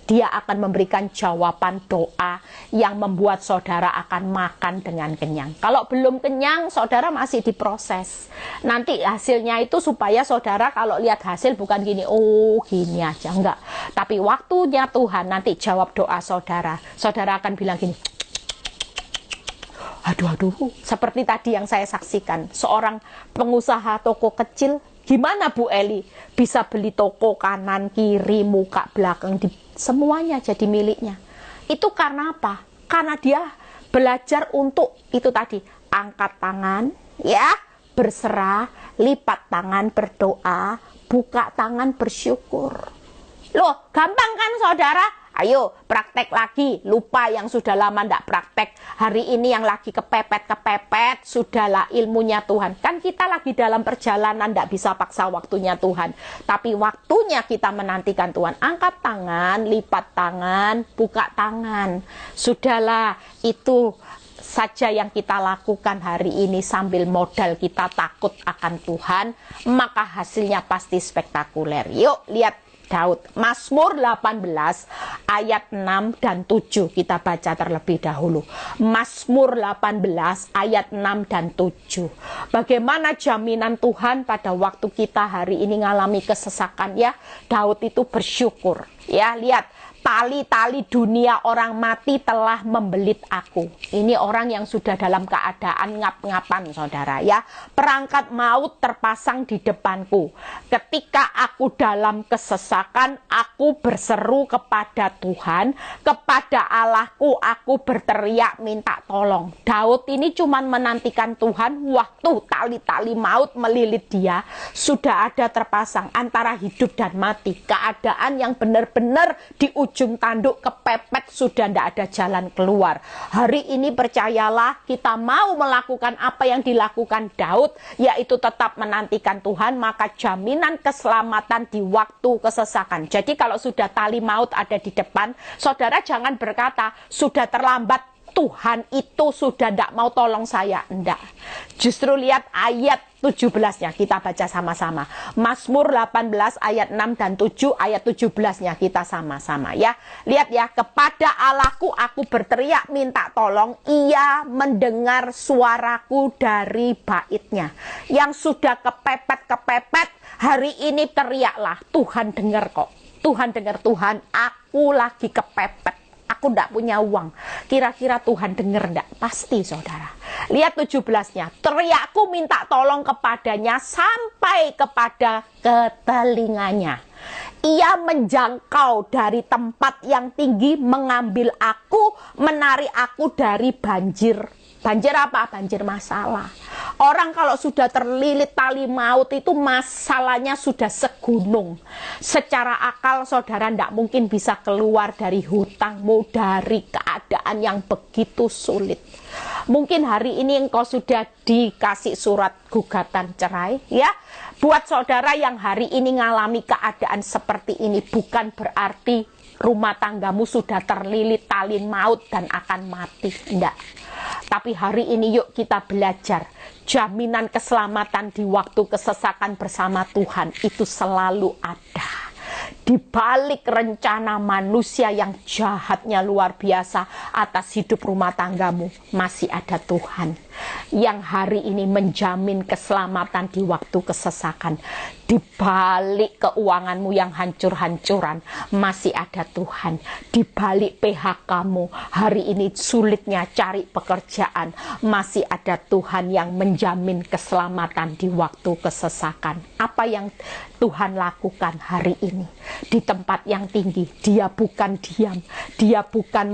dia akan memberikan jawaban doa yang membuat saudara akan makan dengan kenyang. Kalau belum kenyang, saudara masih diproses. Nanti hasilnya itu supaya saudara kalau lihat hasil bukan gini, oh gini aja, enggak. Tapi waktunya Tuhan nanti jawab doa saudara. Saudara akan bilang gini, aduh, seperti tadi yang saya saksikan, seorang pengusaha toko kecil. Gimana Bu Eli bisa beli toko kanan, kiri, muka, belakang, semuanya jadi miliknya? Itu karena apa? Karena dia belajar untuk itu tadi, angkat tangan, ya, berserah, lipat tangan berdoa, buka tangan bersyukur. Loh, gampang kan saudara? Ayo praktek lagi, lupa yang sudah lama ndak praktek. Hari ini yang lagi kepepet, sudahlah ilmunya Tuhan. Kan kita lagi dalam perjalanan, ndak bisa paksa waktunya Tuhan. Tapi waktunya kita menantikan Tuhan. Angkat tangan, lipat tangan, buka tangan. Sudahlah, itu saja yang kita lakukan hari ini sambil modal kita takut akan Tuhan, maka hasilnya pasti spektakuler. Yuk lihat Daud, Mazmur 18 ayat 6 dan 7 kita baca terlebih dahulu. Mazmur 18 ayat 6 dan 7. Bagaimana jaminan Tuhan pada waktu kita hari ini ngalami kesesakan ya? Daud itu bersyukur. Ya, lihat, tali-tali dunia orang mati telah membelit aku. Ini orang yang sudah dalam keadaan ngap-ngapan, saudara ya. Perangkat maut terpasang di depanku. Ketika aku dalam kesesakan, aku berseru kepada Tuhan, kepada Allahku aku berteriak minta tolong. Daud ini cuma menantikan Tuhan waktu tali-tali maut melilit dia, sudah ada terpasang antara hidup dan mati. Keadaan yang benar-benar diuji ujung tanduk kepepet, sudah tidak ada jalan keluar. Hari ini percayalah, kita mau melakukan apa yang dilakukan Daud, yaitu tetap menantikan Tuhan, maka jaminan keselamatan di waktu kesesakan. Jadi kalau sudah tali maut ada di depan, saudara jangan berkata, sudah terlambat, Tuhan itu sudah tidak mau tolong saya. Enggak. Justru lihat ayat 17-nya, kita baca sama-sama. Mazmur 18 ayat 6 dan 7, ayat 17-nya kita sama-sama ya. Lihat ya, kepada Allahku aku berteriak minta tolong, ia mendengar suaraku dari baitnya. Yang sudah kepepet, hari ini teriaklah, Tuhan dengar kok. Tuhan dengar, Tuhan aku lagi kepepet. Aku tidak punya uang. Kira-kira Tuhan dengar tidak? Pasti saudara. Lihat 17-nya. Teriakku minta tolong kepadanya sampai kepada telinganya. Ia menjangkau dari tempat yang tinggi, mengambil aku, menarik aku dari banjir. Banjir apa? Banjir masalah. Orang kalau sudah terlilit tali maut itu masalahnya sudah segunung. Secara akal saudara tidak mungkin bisa keluar dari hutangmu, dari keadaan yang begitu sulit. Mungkin hari ini engkau sudah dikasih surat gugatan cerai ya. Buat saudara yang hari ini ngalami keadaan seperti ini, bukan berarti rumah tanggamu sudah terlilit tali maut dan akan mati. Enggak. Tapi hari ini yuk kita belajar. Jaminan keselamatan di waktu kesesakan bersama Tuhan itu selalu ada. Di balik rencana manusia yang jahatnya luar biasa atas hidup rumah tanggamu, masih ada Tuhan yang hari ini menjamin keselamatan di waktu kesesakan. Di balik keuanganmu yang hancur-hancuran, masih ada Tuhan. Di balik PHK-mu, hari ini sulitnya cari pekerjaan, masih ada Tuhan yang menjamin keselamatan di waktu kesesakan. Apa yang Tuhan lakukan hari ini? Di tempat yang tinggi, dia bukan diam, dia bukan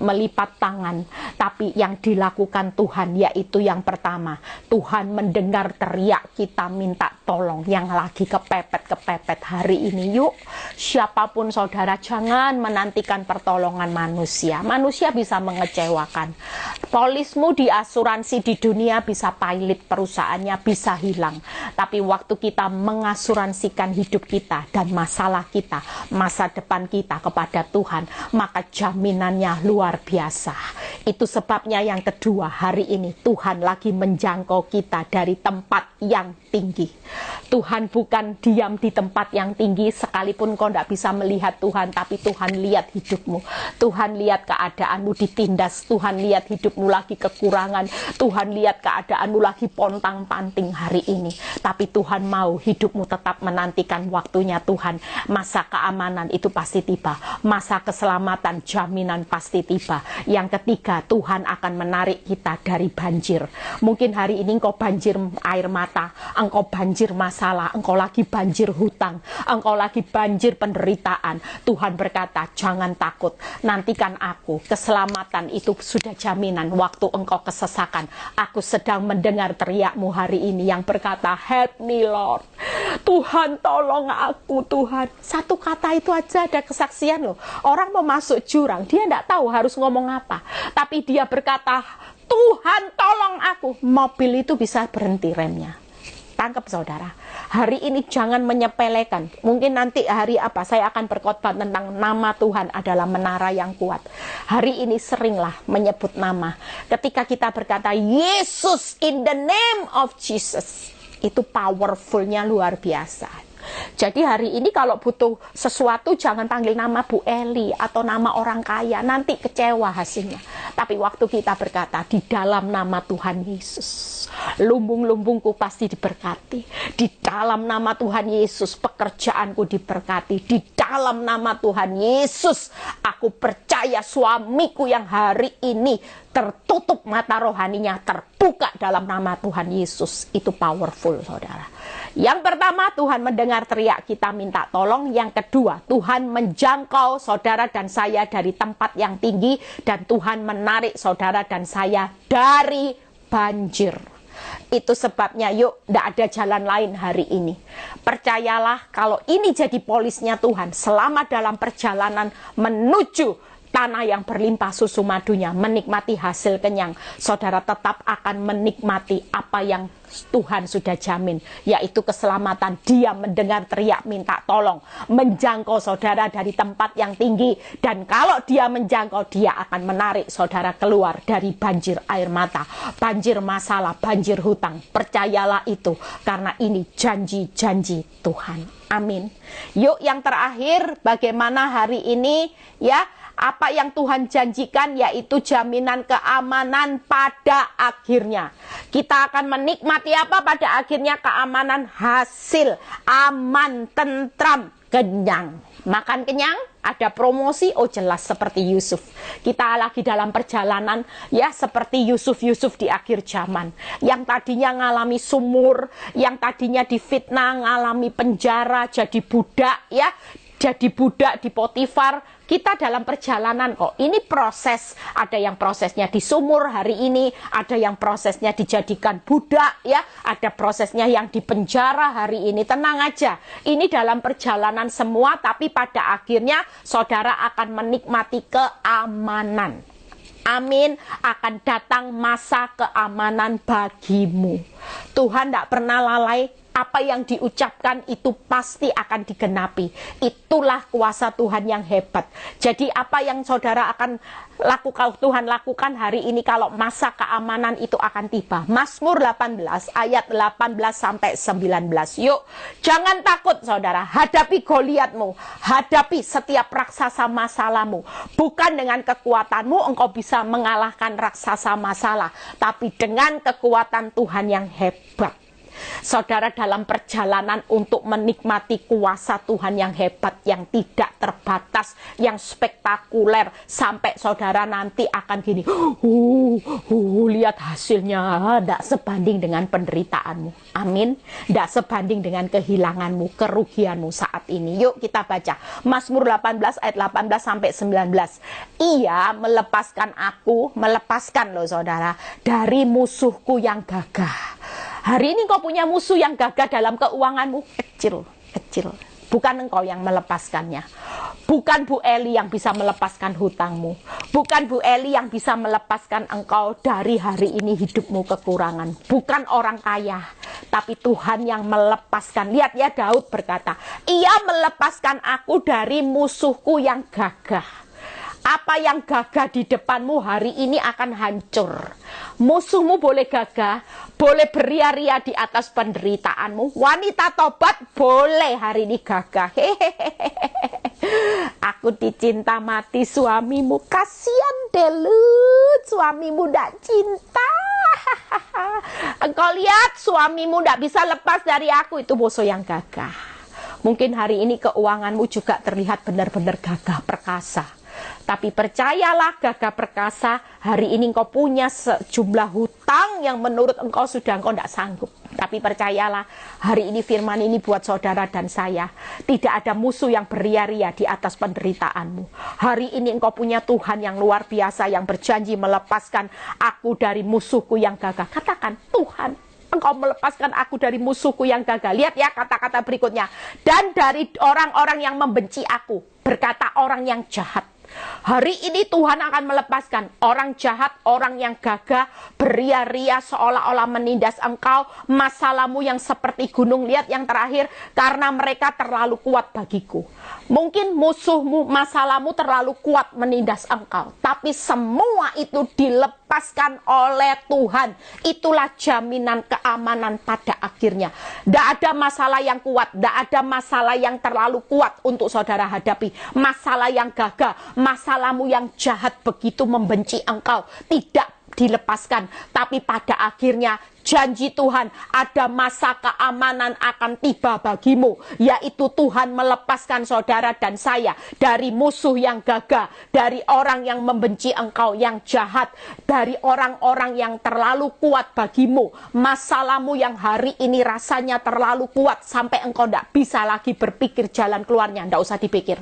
melipat tangan, tapi yang dilakukan Tuhan yaitu yang pertama, Tuhan mendengar teriak kita minta tolong yang lagi kepepet hari ini. Yuk, siapapun saudara, jangan menantikan pertolongan manusia. Manusia bisa mengecewakan. Polismu di asuransi di dunia bisa pailit, perusahaannya bisa hilang. Tapi waktu kita mengasuransikan hidup kita dan masalah kita, masa depan kita kepada Tuhan, maka jaminannya luar biasa. Itu sebabnya yang kedua, hari ini Tuhan lagi menjangkau kita dari tempat yang tinggi. Tuhan bukan diam di tempat yang tinggi, sekalipun kau tidak bisa melihat Tuhan, tapi Tuhan lihat hidupmu. Tuhan lihat keadaanmu ditindas, Tuhan lihat hidupmu lagi kekurangan, Tuhan lihat keadaanmu lagi pontang-panting hari ini. Tapi Tuhan mau hidupmu tetap menantikan waktunya Tuhan. Masa keamanan itu pasti tiba, masa keselamatan jaminan pasti tiba. Yang ketiga, Tuhan akan menarik kita dari banjir. Mungkin hari ini engkau banjir air mata, engkau banjir masalah, engkau lagi banjir hutang, engkau lagi banjir penderitaan. Tuhan berkata, jangan takut, nantikan aku. Keselamatan itu sudah jaminan. Waktu engkau kesesakan, aku sedang mendengar teriakmu hari ini yang berkata, help me Lord. Tuhan tolong aku Tuhan. Satu kata itu aja ada kesaksian loh. Orang mau masuk jurang, dia tidak tahu harus ngomong apa, tapi dia berkata, Tuhan tolong aku. Mobil itu bisa berhenti remnya. Tangkap saudara. Hari ini jangan menyepelekan. Mungkin nanti hari apa saya akan berkhotbah tentang nama Tuhan adalah menara yang kuat. Hari ini seringlah menyebut nama. Ketika kita berkata Yesus, in the name of Jesus, itu powerfulnya luar biasa. Jadi hari ini kalau butuh sesuatu jangan panggil nama Bu Eli atau nama orang kaya, nanti kecewa hasilnya. Tapi waktu kita berkata di dalam nama Tuhan Yesus, lumbung-lumbungku pasti diberkati. Di dalam nama Tuhan Yesus pekerjaanku diberkati. Di dalam nama Tuhan Yesus aku percaya suamiku yang hari ini tertutup mata rohaninya terbuka dalam nama Tuhan Yesus. Itu powerful saudara. Yang pertama, Tuhan mendengar teriak kita minta tolong. Yang kedua, Tuhan menjangkau saudara dan saya dari tempat yang tinggi. Dan Tuhan menarik saudara dan saya dari banjir. Itu sebabnya yuk, tidak ada jalan lain hari ini. Percayalah kalau ini jadi polisnya Tuhan selama dalam perjalanan menuju tanah yang berlimpah susu madunya, menikmati hasil kenyang. Saudara tetap akan menikmati apa yang Tuhan sudah jamin, yaitu keselamatan. Dia mendengar teriak minta tolong, menjangkau saudara dari tempat yang tinggi. Dan kalau dia menjangkau, dia akan menarik saudara keluar dari banjir air mata, banjir masalah, banjir hutang. Percayalah itu, karena ini janji-janji Tuhan. Amin. Yuk yang terakhir, bagaimana hari ini ya, apa yang Tuhan janjikan, yaitu jaminan keamanan pada akhirnya. Kita akan menikmati apa pada akhirnya? Keamanan hasil, aman, tentram, kenyang. Makan kenyang, ada promosi, oh jelas seperti Yusuf. Kita lagi dalam perjalanan ya seperti Yusuf di akhir zaman. Yang tadinya ngalami sumur, yang tadinya difitnah, ngalami penjara, jadi budak ya. Jadi budak di Potifar. Kita dalam perjalanan kok. Ini proses. Ada yang prosesnya di sumur hari ini, ada yang prosesnya dijadikan budak ya, ada prosesnya yang di penjara hari ini. Tenang aja. Ini dalam perjalanan semua, tapi pada akhirnya saudara akan menikmati keamanan. Amin. Akan datang masa keamanan bagimu. Tuhan tidak pernah lalai. Apa yang diucapkan itu pasti akan digenapi. Itulah kuasa Tuhan yang hebat. Jadi apa yang saudara akan lakukan, Tuhan lakukan hari ini kalau masa keamanan itu akan tiba. Mazmur 18 ayat 18 sampai 19. Yuk, jangan takut saudara, hadapi Goliatmu, hadapi setiap raksasa masalahmu. Bukan dengan kekuatanmu engkau bisa mengalahkan raksasa masalah, tapi dengan kekuatan Tuhan yang hebat. Saudara dalam perjalanan untuk menikmati kuasa Tuhan yang hebat, yang tidak terbatas, yang spektakuler, sampai saudara nanti akan gini, lihat hasilnya, tidak sebanding dengan penderitaanmu. Amin. Tidak sebanding dengan kehilanganmu, kerugianmu saat ini. Yuk kita baca Mazmur 18 ayat 18 sampai 19. Ia melepaskan aku, melepaskan loh saudara, dari musuhku yang gagah. Hari ini kau punya musuh yang gagah dalam keuanganmu, kecil. Bukan engkau yang melepaskannya. Bukan Bu Eli yang bisa melepaskan hutangmu. Bukan Bu Eli yang bisa melepaskan engkau dari hari ini hidupmu kekurangan. Bukan orang kaya, tapi Tuhan yang melepaskan. Lihat ya, Daud berkata, ia melepaskan aku dari musuhku yang gagah. Apa yang gagah di depanmu hari ini akan hancur. Musuhmu boleh gagah, boleh beria-ria di atas penderitaanmu. Wanita tobat boleh hari ini gagah. Aku dicinta mati suamimu. Kasihan Delut, suamimu tidak cinta. Engkau lihat suamimu tidak bisa lepas dari aku. Itu musuh yang gagah. Mungkin hari ini keuanganmu juga terlihat benar-benar gagah perkasa. Tapi percayalah, gagah perkasa, hari ini engkau punya sejumlah hutang yang menurut engkau sudah engkau tidak sanggup. Tapi percayalah, hari ini firman ini buat saudara dan saya. Tidak ada musuh yang beria-ria di atas penderitaanmu. Hari ini engkau punya Tuhan yang luar biasa, yang berjanji melepaskan aku dari musuhku yang gagah. Katakan, Tuhan, engkau melepaskan aku dari musuhku yang gagah. Lihat ya kata-kata berikutnya. Dan dari orang-orang yang membenci aku, berkata orang yang jahat. Hari ini Tuhan akan melepaskan orang jahat, orang yang gagah, beria-ria seolah-olah menindas engkau, masalahmu yang seperti gunung. Lihat yang terakhir, karena mereka terlalu kuat bagiku. Mungkin musuhmu, masalahmu terlalu kuat menindas engkau, tapi semua itu dilepaskan oleh Tuhan. Itulah jaminan keamanan pada akhirnya. Tidak ada masalah yang kuat, tidak ada masalah yang terlalu kuat untuk saudara hadapi. Masalah yang gagah, masalahmu yang jahat begitu membenci engkau, tidak dilepaskan. Tapi pada akhirnya janji Tuhan, ada masa keamanan akan tiba bagimu, yaitu Tuhan melepaskan saudara dan saya dari musuh yang gagah, dari orang yang membenci engkau yang jahat, dari orang-orang yang terlalu kuat bagimu. Masalahmu yang hari ini rasanya terlalu kuat sampai engkau tidak bisa lagi berpikir jalan keluarnya, tidak usah dipikir.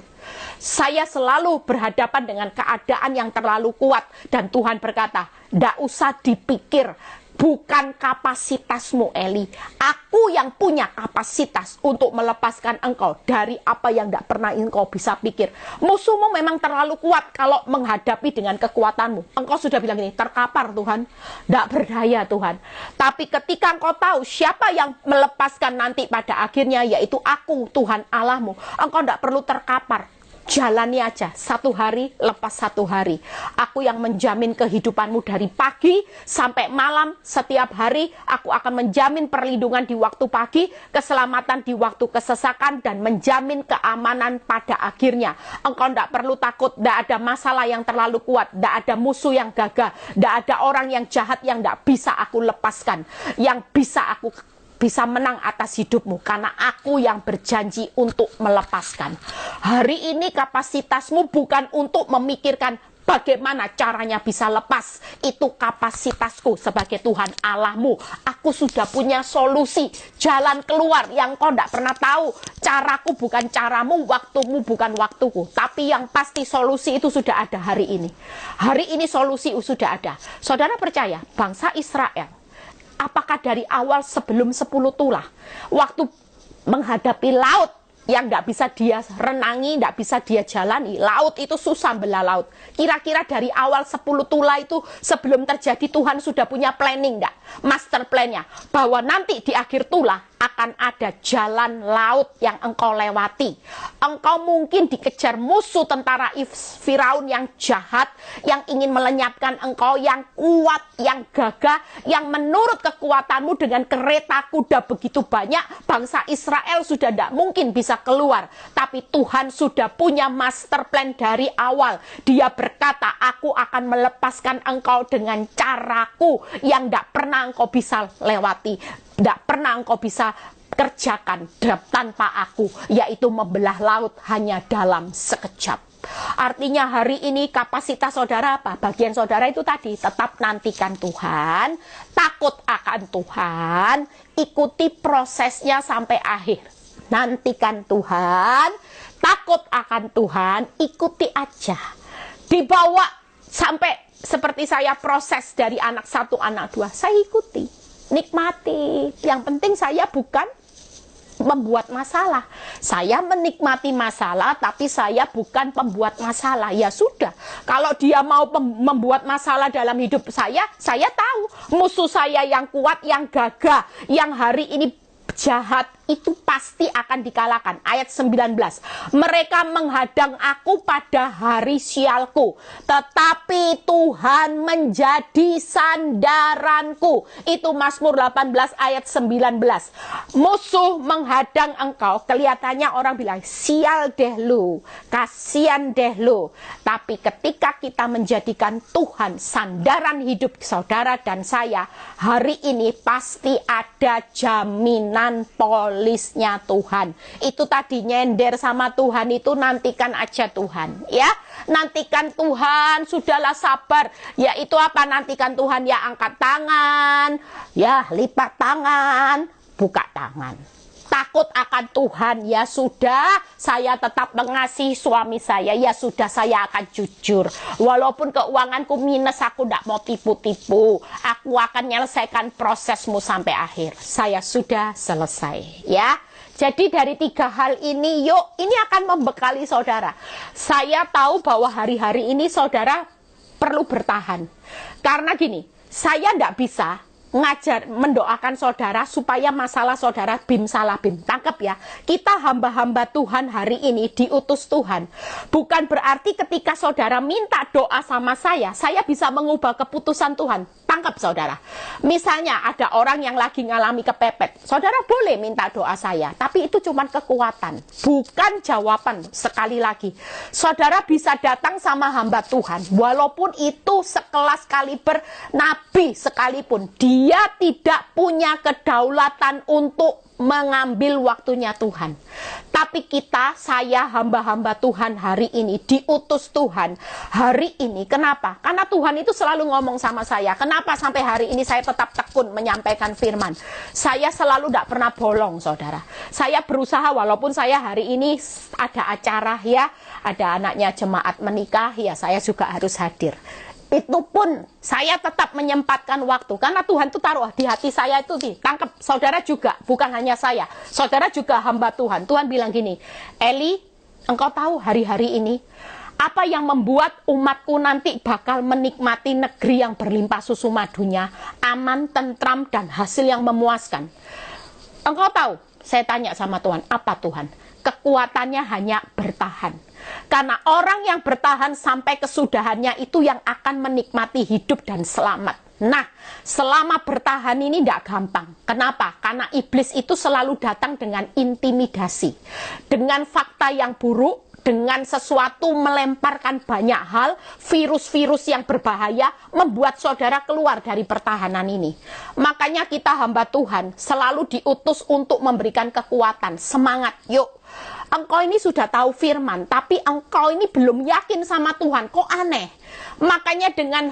Saya selalu berhadapan dengan keadaan yang terlalu kuat, dan Tuhan berkata, tidak usah dipikir. bukan kapasitasmu, Eli. Aku yang punya kapasitas untuk melepaskan engkau dari apa yang tidak pernah engkau bisa pikir. Musuhmu memang terlalu kuat kalau menghadapi dengan kekuatanmu. Engkau sudah bilang ini, terkapar Tuhan, tidak berdaya Tuhan. Tapi ketika engkau tahu siapa yang melepaskan nanti pada akhirnya, yaitu aku, Tuhan Allahmu, engkau tidak perlu terkapar. Jalani aja, satu hari lepas satu hari. Aku yang menjamin kehidupanmu dari pagi sampai malam. Setiap hari aku akan menjamin perlindungan di waktu pagi, keselamatan di waktu kesesakan, dan menjamin keamanan pada akhirnya. Engkau tidak perlu takut, tidak ada masalah yang terlalu kuat, tidak ada musuh yang gagah, tidak ada orang yang jahat yang tidak bisa aku lepaskan, yang bisa menang atas hidupmu, karena aku yang berjanji untuk melepaskan. Hari ini kapasitasmu bukan untuk memikirkan bagaimana caranya bisa lepas. Itu kapasitasku sebagai Tuhan Allahmu. Aku sudah punya solusi, jalan keluar yang kau tidak pernah tahu. Caraku bukan caramu, waktumu bukan waktuku. Tapi yang pasti solusi itu sudah ada hari ini. Hari ini solusi sudah ada. Saudara percaya, bangsa Israel, apakah dari awal sebelum 10 tulah, waktu menghadapi laut yang tidak bisa dia renangi, tidak bisa dia jalani, laut itu susah belah laut. Kira-kira dari awal 10 tulah itu sebelum terjadi, Tuhan sudah punya planning enggak? Master plan-nya, bahwa nanti di akhir tulah akan ada jalan laut yang engkau lewati. Engkau mungkin dikejar musuh tentara Firaun yang jahat, yang ingin melenyapkan engkau, yang kuat, yang gagah, yang menurut kekuatanmu dengan kereta kuda begitu banyak, bangsa Israel sudah tidak mungkin bisa keluar. Tapi Tuhan sudah punya master plan dari awal. Dia berkata, aku akan melepaskan engkau dengan caraku yang tidak pernah engkau bisa lewati, tidak pernah engkau bisa kerjakan tanpa aku, yaitu membelah laut hanya dalam sekejap. Artinya hari ini kapasitas saudara apa? Bagian saudara itu tadi, tetap nantikan Tuhan, takut akan Tuhan, ikuti prosesnya sampai akhir. Nantikan Tuhan, takut akan Tuhan, ikuti aja. Dibawa sampai seperti saya proses dari anak 1, anak 2, saya ikuti. Nikmati. Yang penting saya bukan membuat masalah. Saya menikmati masalah, tapi saya bukan pembuat masalah. Ya sudah, kalau dia mau membuat masalah dalam hidup saya tahu musuh saya yang kuat, yang gagah, yang hari ini jahat, itu pasti akan dikalahkan. Ayat 19, mereka menghadang aku pada hari sialku, tetapi Tuhan menjadi sandaranku. Itu Mazmur 18 ayat 19. Musuh menghadang engkau, kelihatannya orang bilang, sial deh lu, kasihan deh lu. Tapi ketika kita menjadikan Tuhan sandaran hidup saudara dan saya, hari ini pasti ada jaminan polisnya Tuhan. Itu tadi nyender sama Tuhan itu, nantikan aja Tuhan, ya. Nantikan Tuhan, sudahlah sabar. Ya itu apa nantikan Tuhan? Ya angkat tangan, ya lipat tangan, buka tangan. Takut akan Tuhan, ya sudah, saya tetap mengasihi suami saya, ya sudah, saya akan jujur. Walaupun keuanganku minus, aku tidak mau tipu-tipu. Aku akan menyelesaikan prosesmu sampai akhir. Saya sudah selesai, ya. Jadi dari 3 hal ini, yuk, ini akan membekali saudara. Saya tahu bahwa hari-hari ini saudara perlu bertahan. Karena gini, saya tidak bisa mendoakan saudara supaya masalah saudara bim salah bim. Tangkap ya, kita hamba-hamba Tuhan hari ini diutus Tuhan. Bukan berarti ketika saudara minta doa sama saya bisa mengubah keputusan Tuhan. Tangkap saudara. Misalnya ada orang yang lagi ngalami kepepet, saudara boleh minta doa saya, tapi itu cuma kekuatan, bukan jawaban. Sekali lagi, saudara bisa datang sama hamba Tuhan, walaupun itu sekelas kaliber nabi sekalipun, dia tidak punya kedaulatan untuk mengambil waktunya Tuhan. Tapi saya hamba-hamba Tuhan hari ini, diutus Tuhan hari ini. Kenapa? Karena Tuhan itu selalu ngomong sama saya. Kenapa sampai hari ini saya tetap tekun menyampaikan firman? Saya selalu tidak pernah bolong, saudara. Saya berusaha, walaupun saya hari ini ada acara, ya, ada anaknya jemaat menikah, ya saya juga harus hadir. Itu pun saya tetap menyempatkan waktu. Karena Tuhan itu taruh di hati saya itu ditangkap. Saudara juga, bukan hanya saya. Saudara juga hamba Tuhan. Tuhan bilang gini, Eli, engkau tahu hari-hari ini, apa yang membuat umatku nanti bakal menikmati negeri yang berlimpah susu madunya, aman, tentram, dan hasil yang memuaskan. Engkau tahu, saya tanya sama Tuhan, apa Tuhan? Kekuatannya hanya bertahan. Karena orang yang bertahan sampai kesudahannya itu yang akan menikmati hidup dan selamat. Nah, selama bertahan ini tidak gampang. Kenapa? Karena iblis itu selalu datang dengan intimidasi. Dengan fakta yang buruk, dengan sesuatu melemparkan banyak hal, virus-virus yang berbahaya, membuat saudara keluar dari pertahanan ini. Makanya kita hamba Tuhan selalu diutus untuk memberikan kekuatan, semangat, yuk. Engkau ini sudah tahu firman, tapi engkau ini belum yakin sama Tuhan, kok aneh? Makanya dengan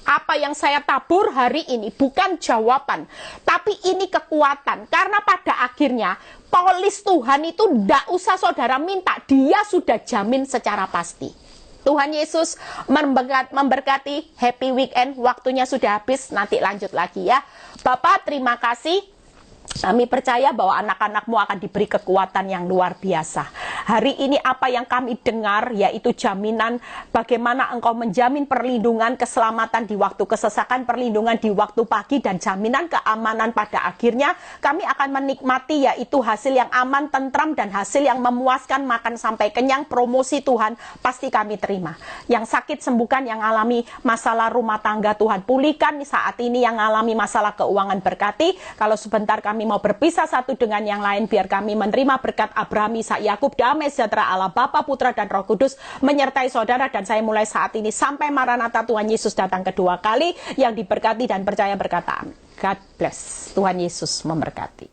apa yang saya tabur hari ini bukan jawaban, tapi ini kekuatan. Karena pada akhirnya polis Tuhan itu tidak usah saudara minta, dia sudah jamin secara pasti. Tuhan Yesus memberkati, happy weekend, waktunya sudah habis, nanti lanjut lagi ya. Bapak terima kasih. Kami percaya bahwa anak-anakmu akan diberi kekuatan yang luar biasa. Hari ini apa yang kami dengar yaitu jaminan bagaimana engkau menjamin perlindungan, keselamatan di waktu kesesakan, perlindungan di waktu pagi, dan jaminan keamanan pada akhirnya kami akan menikmati yaitu hasil yang aman, tentram, dan hasil yang memuaskan, makan sampai kenyang. Promosi Tuhan pasti kami terima. Yang sakit sembuhkan, yang alami masalah rumah tangga Tuhan pulihkan, saat ini yang alami masalah keuangan berkati. Kalau sebentar kami mau berpisah satu dengan yang lain, biar kami menerima berkat Abraham, Ishak, Yakub, damai sejahtera Allah Bapa, Putra, dan Roh Kudus menyertai saudara dan saya mulai saat ini sampai Maranatha Tuhan Yesus datang kedua kali. Yang diberkati dan percaya berkata, God bless. Tuhan Yesus memberkati.